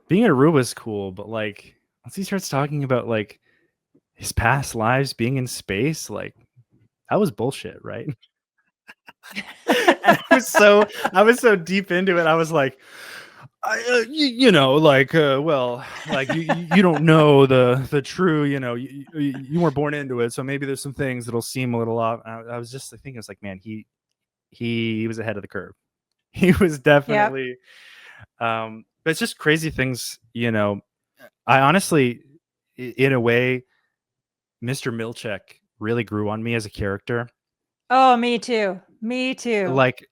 being in Aruba is cool, but like once he starts talking about like his past lives being in space, like that was bullshit, right? And I was so deep into it. I was like, well, like you don't know the true, you weren't born into it, so maybe there's some things that'll seem a little off. I was just thinking, I was like, man, he was ahead of the curve. He was Yep. definitely, but it's just crazy things, I honestly, in a way, Mr. Milchick really grew on me as a character. Oh, me too. Me too. Like,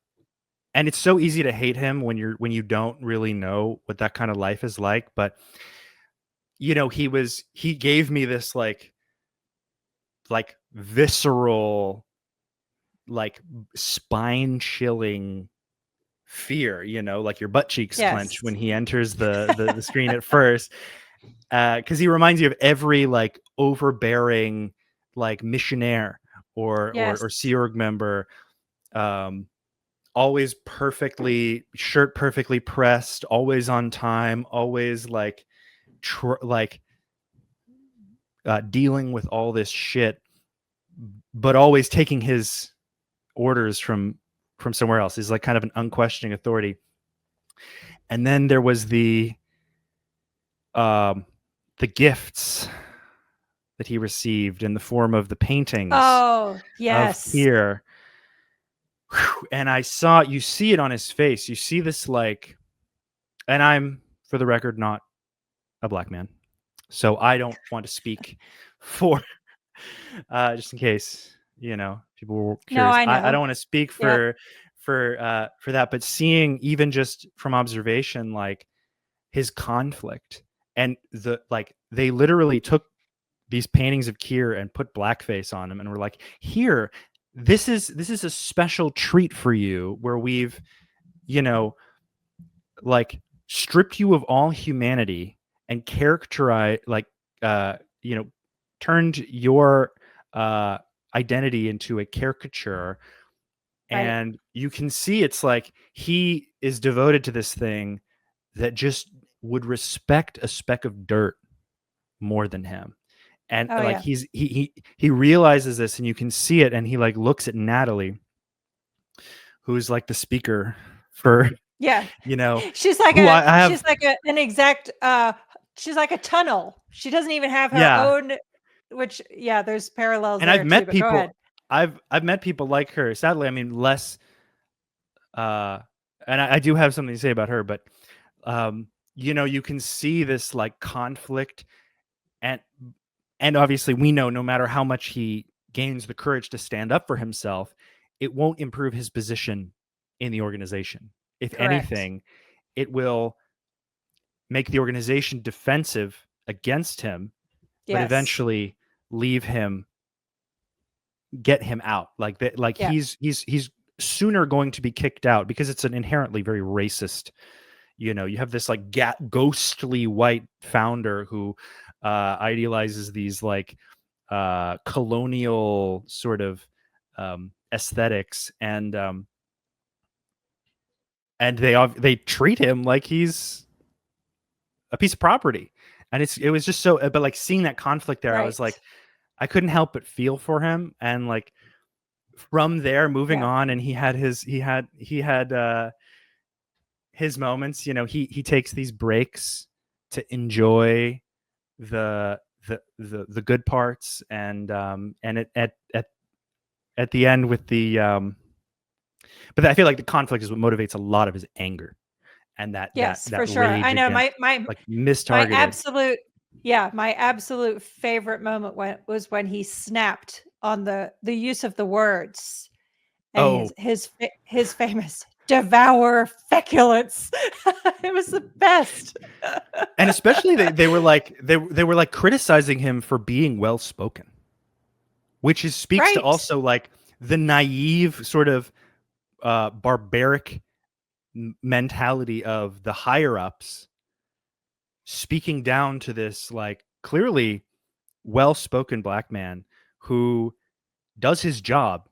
and it's so easy to hate him when you don't really know what that kind of life is like. But he gave me this like visceral, like spine chilling fear, like your butt cheeks clench when Yes. he enters the screen at first, because he reminds you of every like overbearing like missionaire Yes. or Sea Org member, always shirt perfectly pressed, always on time, always like dealing with all this shit, but always taking his orders from somewhere else. He's like kind of an unquestioning authority. And then there was the gifts that he received in the form of the paintings Oh, of yes. Kier. And you see it on his face. You see this like, and I'm, for the record, not a black man, so I don't want to speak for, just in case, people were No, curious. I I don't know. want to speak Yep. for that, but seeing even just from observation, like his conflict and they literally took these paintings of Kier and put blackface on him and were like, here, this is a special treat for you where we've, like stripped you of all humanity and characterized turned your identity into a caricature. Right. And you can see it's like he is devoted to this thing that just would respect a speck of dirt more than him. And Oh, like yeah. he realizes this, and you can see it, and he like looks at Natalie, who's like the speaker for, Yeah. you know She's like who I have. an exact she's like a tunnel. She doesn't even have her Yeah. own, which yeah, there's parallels And I've there too, met but go ahead. people I've met people like her. Sadly, I mean, less uh and I do have something to say about her, but you can see this like conflict, and obviously we know no matter how much he gains the courage to stand up for himself, it won't improve his position in the organization. If Correct. anything, it will make the organization defensive against him, but Yes. eventually leave him, get him out. Like that, like Yeah. he's sooner going to be kicked out because it's an inherently very racist. You have this like ghostly white founder who idealizes these like colonial sort of aesthetics, and they treat him like he's a piece of property. And it was just so, but like seeing that conflict there, I was Right. like, I couldn't help but feel for him. And like from there, moving Yeah. on, and he had his moments. He takes these breaks to enjoy the good parts, and at the end with the but I feel like the conflict is what motivates a lot of his anger, and that that Yes, that for sure. I rage know against like my mistargeted. absolute yeah, my absolute favorite moment was when he snapped on the use of the words and Oh, his famous devour feculence. It was the best. and especially they were like criticizing him for being well spoken, which speaks to Right. also like the naive sort of barbaric mentality of the higher ups speaking down to this like clearly well-spoken black man who does his job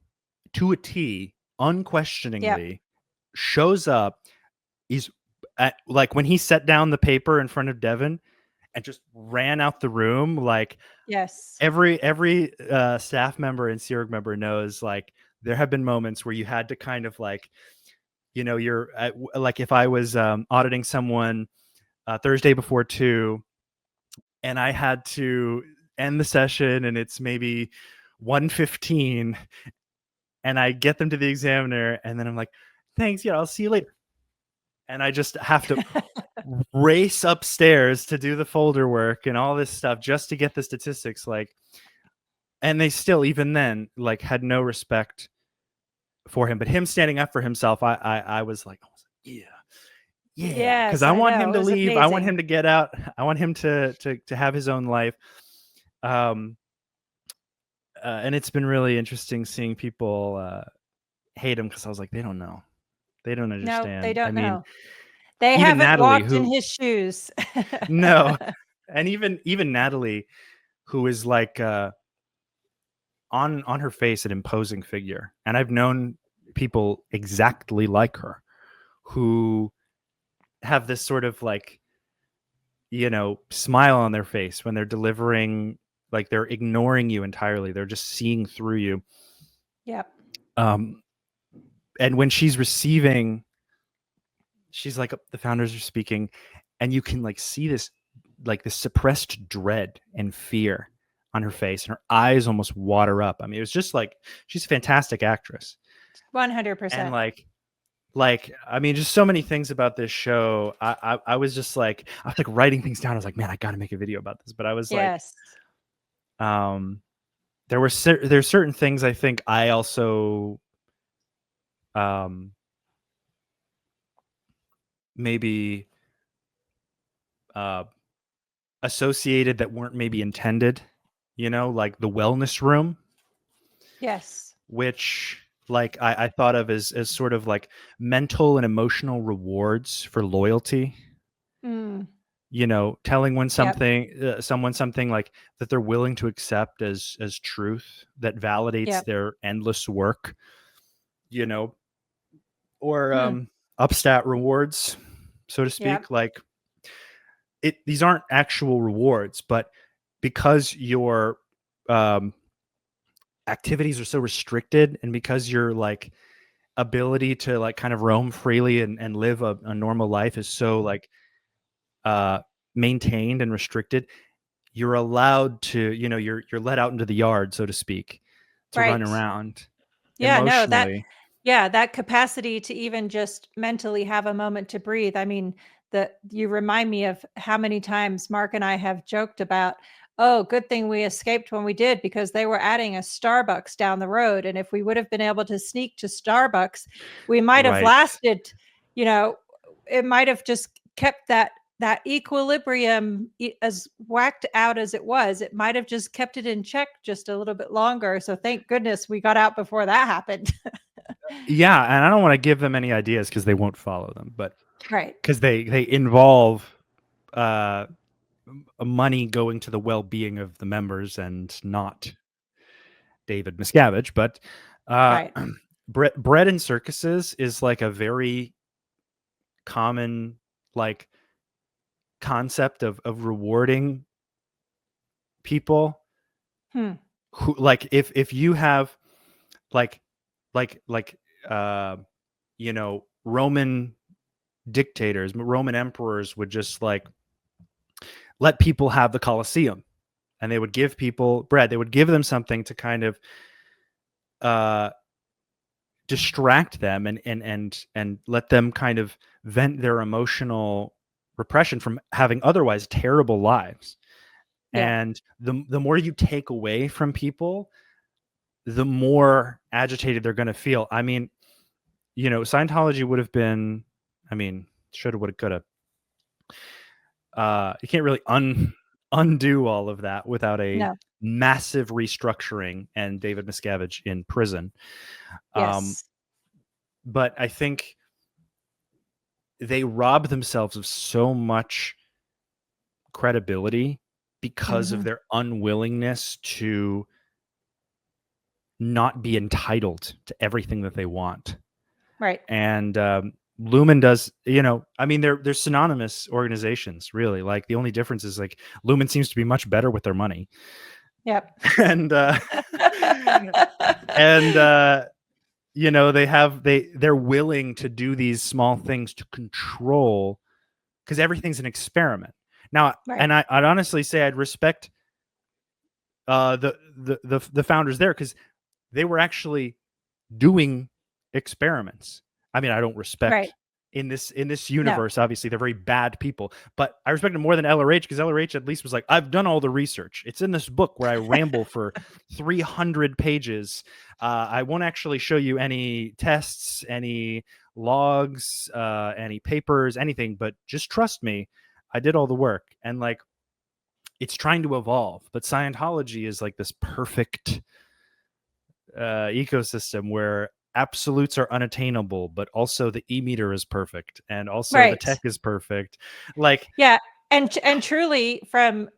to a T, Yep. unquestioningly, shows up. He's like when he set down the paper in front of Devin and just ran out the room, like Yes. every staff member and Sea Org member knows, like there have been moments where you had to kind of like, you're like if I was auditing someone Thursday before 2, and I had to end the session, and it's maybe 1:15, and I get them to the examiner, and then I'm like, thanks, yeah, I'll see you later. And I just have to race upstairs to do the folder work and all this stuff just to get the statistics. Like, and they still, even then, like had no respect for him. But him standing up for himself, I was like, yeah, yeah, because Yes, I I want know. him It to was leave. I want amazing. him to get out. I want him to have his own life. Um, and it's been really interesting seeing people hate him, because I was like, they don't know, they don't No, they understand. I don't mean, know. They even haven't Natalie, walked in who his shoes. no, and even Natalie, who is like on her face an imposing figure, and I've known people exactly like her who have this sort of like smile on their face when they're delivering, like they're ignoring you entirely, they're just seeing through you. Yep. um and when she's receiving she's like, the founders are speaking, and you can like see this like this suppressed dread and fear on her face, and her eyes almost water up. I mean, it was just like, she's a fantastic actress. And 100%. like I mean, just so many things about this show. I was just like, I was like writing things down. I was like, man, I gotta make a video about this. But I was like, Yes. there's certain things I think I also maybe associated that weren't maybe intended, like the wellness room, Yes. which like I thought of as sort of like mental and emotional rewards for loyalty. Mm. Telling Yep. someone something like that they're willing to accept as truth that validates Yep. their endless work, you know, or Hmm. upstat rewards, so to Yep. speak. Like these aren't actual rewards, but because your um, activities are so restricted, and because your like ability to like kind of roam freely and live a normal life is so like uh, maintained and restricted, you're allowed to, you're let out into the yard, so to speak, to run Right. around Yeah, no, emotionally. that capacity to even just mentally have a moment to breathe. I mean, you remind me of how many times Mark and I have joked about, oh, good thing we escaped when we did because they were adding a Starbucks down the road. And if we would have been able to sneak to Starbucks, we might have Right. lasted, you know, it might have just kept that equilibrium as whacked out as it was. It might have just kept it in check just a little bit longer. So thank goodness we got out before that happened. Yeah, and I don't want to give them any ideas because they won't follow them, but Right. because they involve uh, money going to the well-being of the members and not David Miscavige. But uh, Right. bread in circuses is like a very common like concept of rewarding people Hmm. who like if you have like like uh Roman dictators, Roman emperors would just like let people have the Colosseum, and they would give people bread. They would give them something to kind of uh distract them and let them kind of vent their emotional repression from having otherwise terrible lives. Yeah. And the more you take away from people, the more agitated they're going to feel. I mean, Scientology would have been, I mean, shoulda, woulda, coulda. You can't really undo all of that without a No. massive restructuring and David Miscavige in prison. Um, Yes. but I think they rob themselves of so much credibility because of Hmm. their unwillingness to not be entitled to everything that they want. Right. And Lumen does, I mean, they're synonymous organizations, really. Like the only difference is like Lumen seems to be much better with their money. Yep. and and they're willing to do these small things to control, because everything's an experiment now. Right. And I'd honestly say I'd respect the founders there, because they were actually doing experiments. I mean, I don't Right. respect in this No. universe. Obviously, they're very bad people, but I respect them more than LRH, because LRH at least was like, I've done all the research. It's in this book where I ramble for 300 pages. I won't actually show you any tests, any logs, any papers, anything, but just trust me. I did all the work. And like, it's trying to evolve, but Scientology is like this perfect ecosystem where absolutes are unattainable, but also the e-meter is perfect, and also the Right. tech is perfect. Like, Yeah. And truly from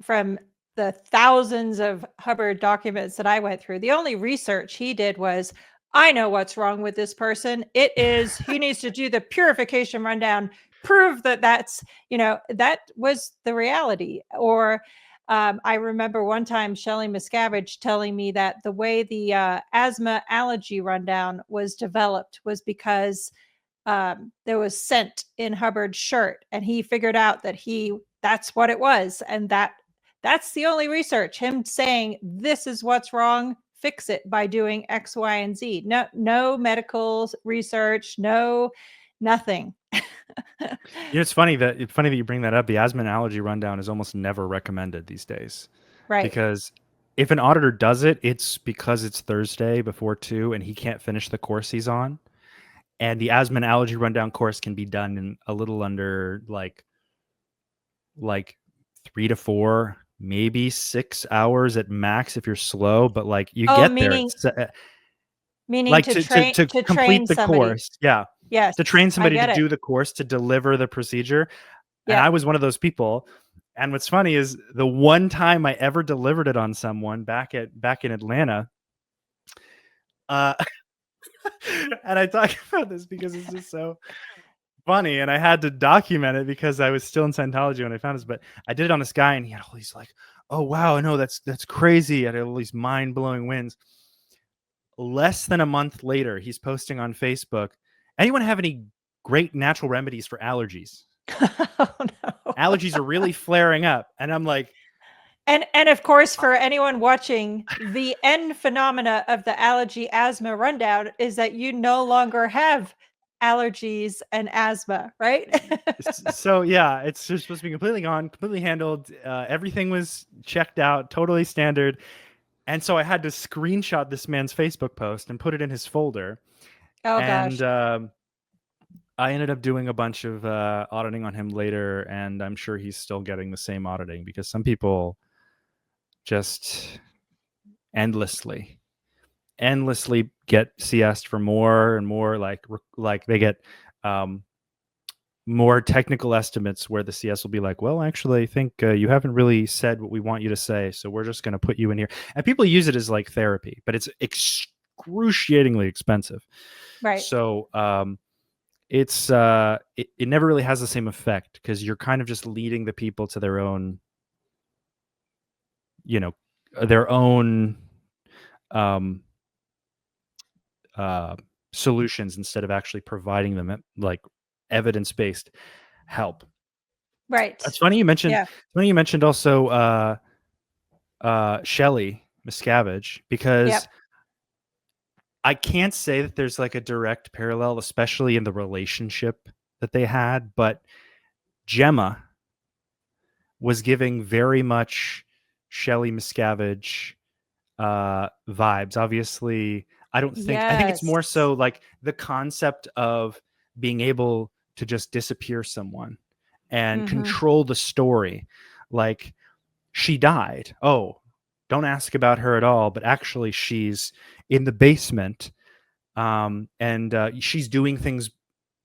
the thousands of Hubbard documents that I went through, the only research he did was, I know what's wrong with this person. It is he needs to do the purification rundown, prove that that was the reality. Or I remember one time Shelley Miscavige telling me that the way the asthma allergy rundown was developed was because there was scent in Hubbard's shirt, and he figured out that that's what it was, and that's the only research. Him saying this is what's wrong, fix it by doing X, Y, and Z. No medical research, nothing. It's funny that you bring that up. The asthma and allergy rundown is almost never recommended these days, Right. because if an auditor does it, it's because it's Thursday before 2 and he can't finish the course he's on. And the asthma and allergy rundown course can be done in a little under like 3 to 4, maybe 6 hours at max if you're slow. But like you get there, meaning like to to train complete the somebody. course. Yeah. Yes, To train I somebody to get it. do the course, to deliver the procedure. And Yeah. I was one of those people. And what's funny is the one time I ever delivered it on someone back in Atlanta, and I talk about this because it's just so funny, and I had to document it because I was still in Scientology when I found this. But I did it on this guy, and he had all these like, "Oh wow, I know that's crazy." I had all these mind blowing wins. Less than a month later, he's posting on Facebook, "Anyone have any great natural remedies for allergies? Oh no. Allergies are really flaring up." And I'm like, And of course, for anyone watching, the end phenomena of the allergy asthma rundown is that you no longer have allergies and asthma, right? so yeah, it's just supposed to be completely gone, completely handled. Everything was checked out, totally standard. And so I had to screenshot this man's Facebook post and put it in his folder. Oh gosh. And I ended up doing a bunch of auditing on him later, and I'm sure he's still getting the same auditing, because some people just endlessly get CS'd for more and more. Like they get more technical estimates where the CS will be like, well, actually, I think you haven't really said what we want you to say, so we're just going to put you in here. And people use it as like therapy, but it's excruciatingly expensive. Right. So it's it never really has the same effect, because you're kind of just leading the people to their own, their own um, solutions, instead of actually providing them like evidence-based help. Right. It's funny you mentioned. Yeah. Funny you mentioned also Shelley Miscavige, because Yep. I can't say that there's like a direct parallel, especially in the relationship that they had, but Gemma was giving very much Shelley Miscavige vibes. Obviously, I think it's Yes. more so like the concept of being able to just disappear someone and Mhm. control the story. Like, she died. Oh, don't ask about her at all. But actually, she's in the basement, and she's doing things,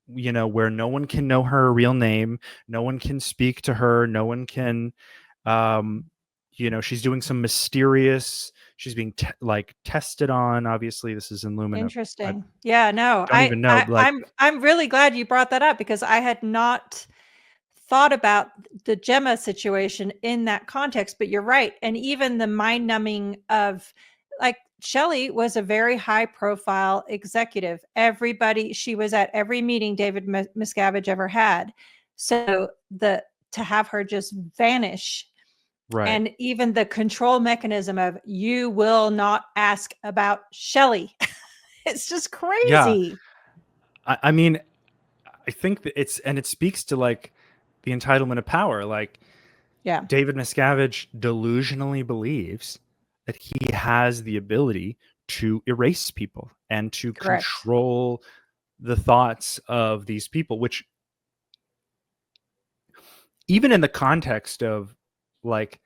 where no one can know her real name, no one can speak to her, no one can, um, she's doing some mysterious. She's being tested on. Obviously, this is in Lumina. I Interesting. Yeah, no. don't even know. Like, I'm really glad you brought that up, because I had not thought about the Gemma situation in that context, but you're right. And even the mind numbing of, like, Shelley was a very high profile executive. She was at every meeting David Miscavige ever had. So to have her just vanish, right? and even the control mechanism of, you will not ask about Shelley. It's just Yeah. crazy. I mean, I think that it speaks to like the entitlement of power. Like, Yeah. David Miscavige delusionally believes that he has the ability to erase people and to Correct. control the thoughts of these people, which, even in the context of like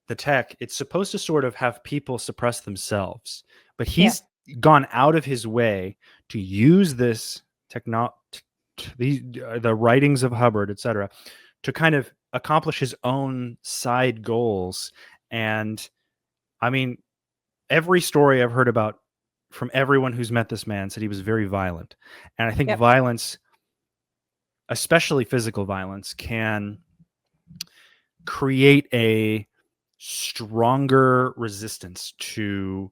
the tech, it's supposed to sort of have people suppress themselves. But he's gone out of his way to use this the writings of Hubbard, etc., to kind of accomplish his own side goals. And I mean, every story I've heard about from everyone who's met this man said he was very violent. And I think violence, especially physical violence, can create a stronger resistance to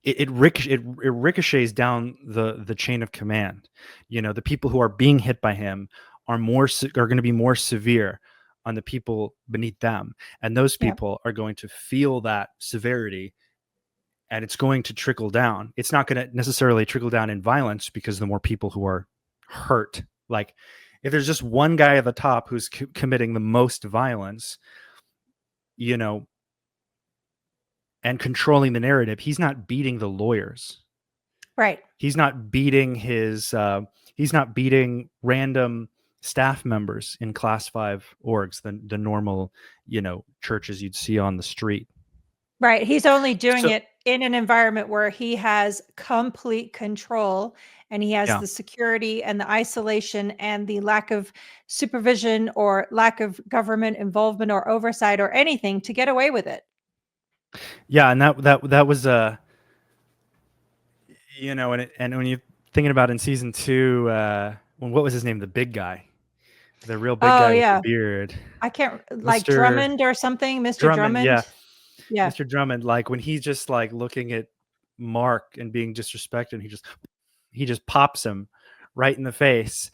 it ricochets down the chain of command. The people who are being hit by him are going to be more severe on the people beneath them, and those Yep. people are going to feel that severity, and it's going to trickle down. It's not going to necessarily trickle down in violence, because the more people who are hurt, like if there's just one guy at the top who's committing the most violence, and controlling the narrative, he's not beating the lawyers. Right. He's not beating he's not beating random staff members in class 5 orgs, the normal, churches you'd see on the street. Right. He's only doing So it in an environment where he has complete control, and he has yeah. the security and the isolation and the lack of supervision or lack of government involvement or oversight or anything to get away with it. Yeah, and that was and when you're thinking about in season 2, what was his name? The big guy, the real big Oh guy with the yeah. beard, I can't, like Mr. Drummond or something, Mr. Drummond. Yeah, Drummond. Yeah. Mr. Drummond. Like when he's just like looking at Mark and being disrespected, he just pops him right in the face,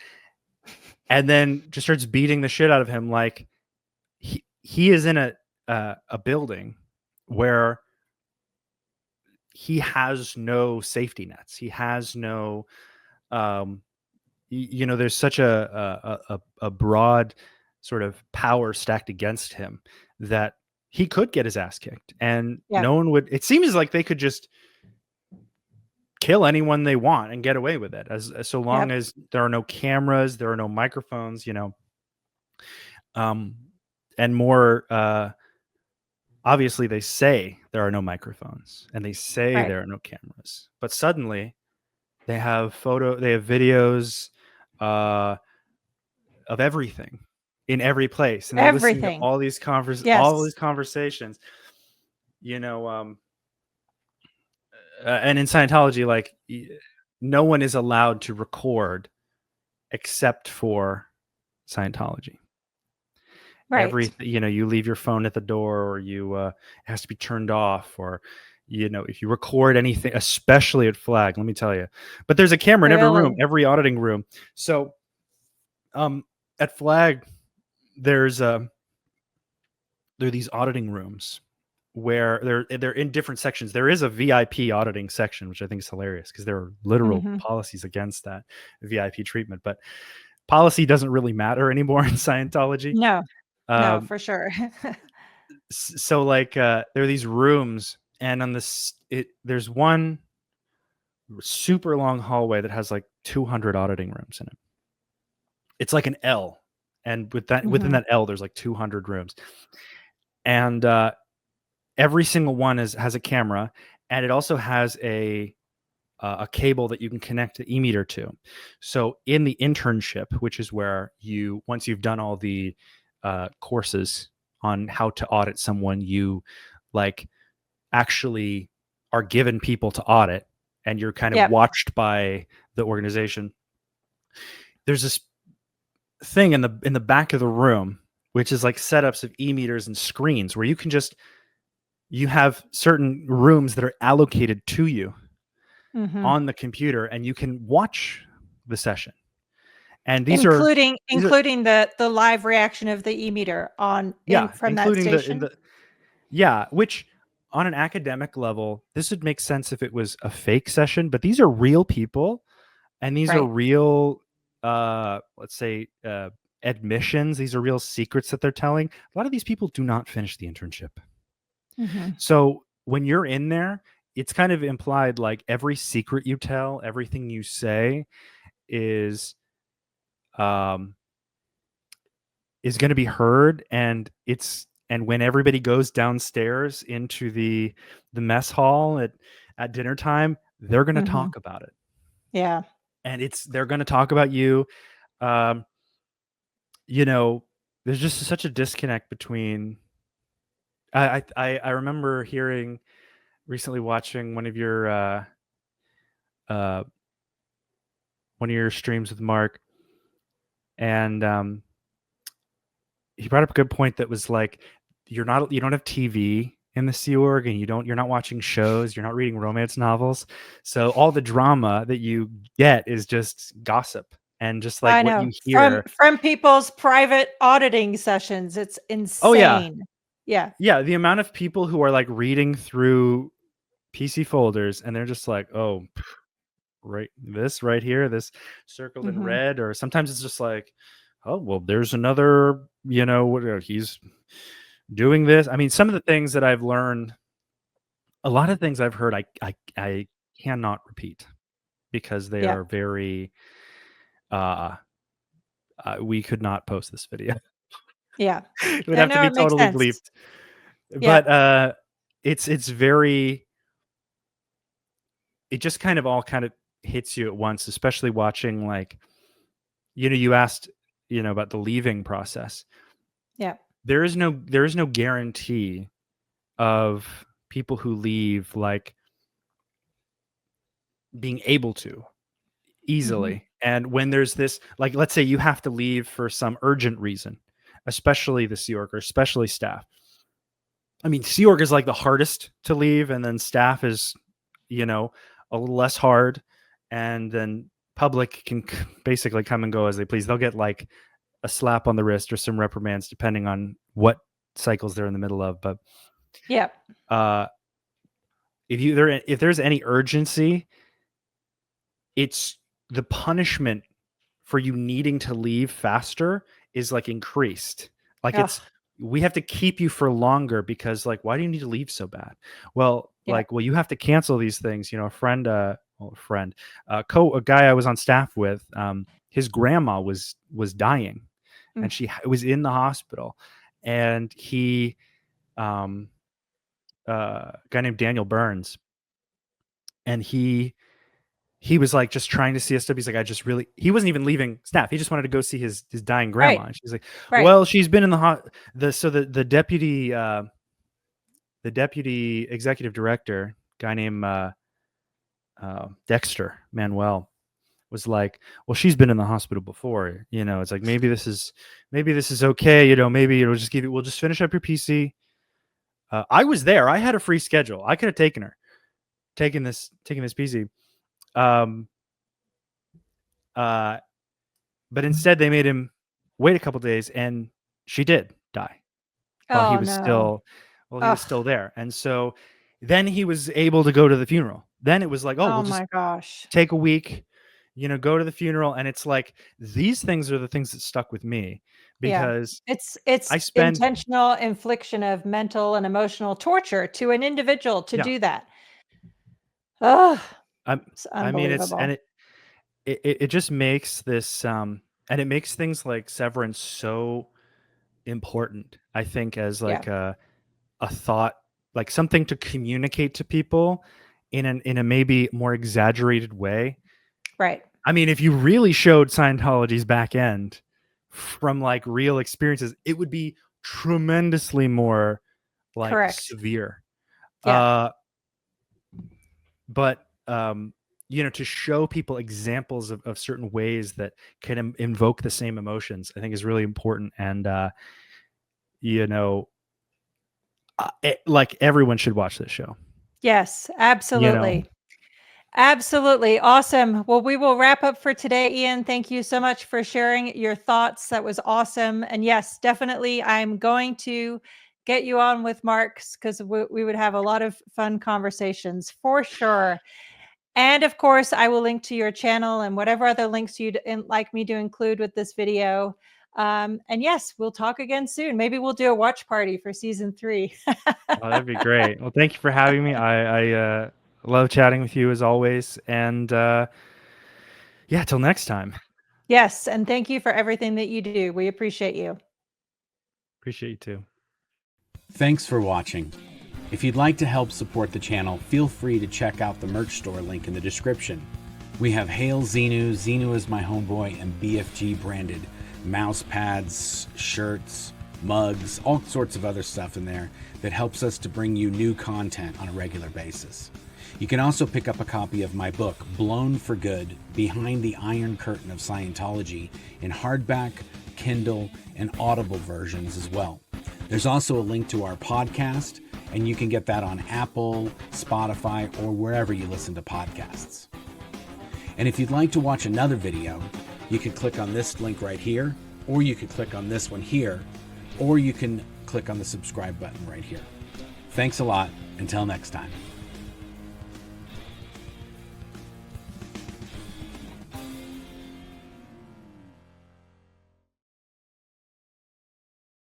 and then just starts beating the shit out of him. Like he is in a building where he has no safety nets. He has no, there's such a broad sort of power stacked against him that he could get his ass kicked, and Yeah. no one would. It seems like they could just kill anyone they want and get away with it, as so long as there are no cameras, there are no microphones, and more. Obviously, they say there are no microphones and they say there are no cameras, but suddenly they have videos of everything in every place, and they're listening to all these conversations. And in Scientology, like no one is allowed to record except for Scientology. Right. You leave your phone at the door, or it has to be turned off, or if you record anything, especially at Flag, let me tell you. But there's a camera in every room, every auditing room. So at Flag, there are these auditing rooms where they're in different sections. There is a VIP auditing section, which I think is hilarious, because there are literal policies against that VIP treatment. But policy doesn't really matter anymore in Scientology. No, for sure. So like there are these rooms, and on there's one super long hallway that has like 200 auditing rooms in it. It's like an L, and within that L there's like 200 rooms, and every single one has a camera, and it also has a cable that you can connect the e-meter to. So in the internship, which is where once you've done all the courses on how to audit someone, you like actually are given people to audit, and you're kind of watched by the organization. There's this thing in the back of the room, which is like setups of e-meters and screens, where you have certain rooms that are allocated to you on the computer, and you can watch the session. And these including the live reaction of the e-meter from that station. Which on an academic level, this would make sense if it was a fake session, but these are real people, and these are real, let's say, admissions. These are real secrets that they're telling. A lot of these people do not finish the internship. So when you're in there, it's kind of implied like every secret you tell, everything you say is going to be heard, and when everybody goes downstairs into the mess hall at dinner time, they're going to talk about it. Yeah. And they're going to talk about you. There's just such a disconnect between. I remember recently watching one of your streams with Mark, and he brought up a good point that was like, you don't have TV, in the Sea Org, and you're not watching shows, you're not reading romance novels. So all the drama that you get is just gossip and just like I what know. you hear. From people's private auditing sessions. It's Oh yeah. insane. Yeah. Yeah. The amount of people who are like reading through PC folders and they're just like, oh, right, this right here, this circled in Mhm. red, or sometimes it's just like, oh, well, there's another, he's doing this. I mean, some of the things that I've learned, a lot of things I've heard, I cannot repeat because they Yeah. are very, uh, we could not post this video. Yeah. It would I have to know, be it makes totally sense. bleeped. Yeah. But it's very, it just kind of all kind of hits you at once, especially watching like, you asked, about the leaving process. Yeah. There is no guarantee of people who leave like being able to Mhm. easily. And when there's this, like, let's say you have to leave for some urgent reason, especially the Sea Org or especially staff. I mean, Sea Org is like the hardest to leave, and then staff is, a little less hard. And then public can basically come and go as they please. They'll get like a slap on the wrist or some reprimands depending on what cycles they're in the middle of. But Yeah. uh, if there's any urgency, it's the punishment for you needing to leave faster is like increased. Like Ugh. we have to keep you for longer because like, why do you need to leave so bad? Well, Yeah. like, well, you have to cancel these things. A guy I was on staff with, his grandma was dying, Mm. and she was in the hospital, and he, a guy named Daniel Burns, and he was like just trying to see us. He's like, he wasn't even leaving staff. He just wanted to go see his dying grandma. Right. And she's like, Right. well, she's been in the deputy executive director, guy named Dexter Manuel, was like, well, she's been in the hospital before. It's like, maybe this is okay. Maybe we'll just finish up your PC. I was there. I had a free schedule. I could have taken this PC. But instead they made him wait a couple days, and she did die while he Oh, was no. still Ugh. there. And so then he was able to go to the funeral. Then it was like, oh, Oh we'll just my gosh. take a week, go to the funeral. And it's like, these things are the things that stuck with me Yeah. because It's I spend, intentional infliction of mental and emotional torture to an individual to yeah, do that. Ugh. I'm, It's I mean, unbelievable. it just makes this, and it makes things like Severance so important, I think, as Yeah. like a thought, like something to communicate to people in a maybe more exaggerated way. Right. I mean, if you really showed Scientology's back end from like real experiences, it would be tremendously more like Correct. severe. Yeah. Uh, but to show people examples of certain ways that can invoke the same emotions, I think is really important. And you know, like everyone should watch this show. Yes, You know, absolutely. Absolutely. Awesome. Well, we will wrap up for today, Ian. Thank you so much for sharing your thoughts. That was awesome. And yes, definitely, I'm going to get you on with Mark's because we would have a lot of fun conversations for sure. And of course, I will link to your channel and whatever other links you'd like me to include with this video. And yes, we'll talk again soon. Maybe we'll do a watch party for season 3. oh, that'd be great. Well, thank you for having me. I love chatting with you as always. And yeah, till next time. Yes. And thank you for everything that you do. We appreciate you. Appreciate you too. Thanks for watching. If you'd like to help support the channel, feel free to check out the merch store link in the description. We have Hail Xenu, Xenu is my homeboy, and BFG branded mouse pads, shirts, mugs, all sorts of other stuff in there that helps us to bring you new content on a regular basis. You can also pick up a copy of my book, Blown for Good, Behind the Iron Curtain of Scientology, in hardback, Kindle, and Audible versions as well. There's also a link to our podcast And you can get that on Apple, Spotify, or wherever you listen to podcasts. And if you'd like to watch another video, you can click on this link right here, or you can click on this one here, or you can click on the subscribe button right here. Thanks a lot. Until next time.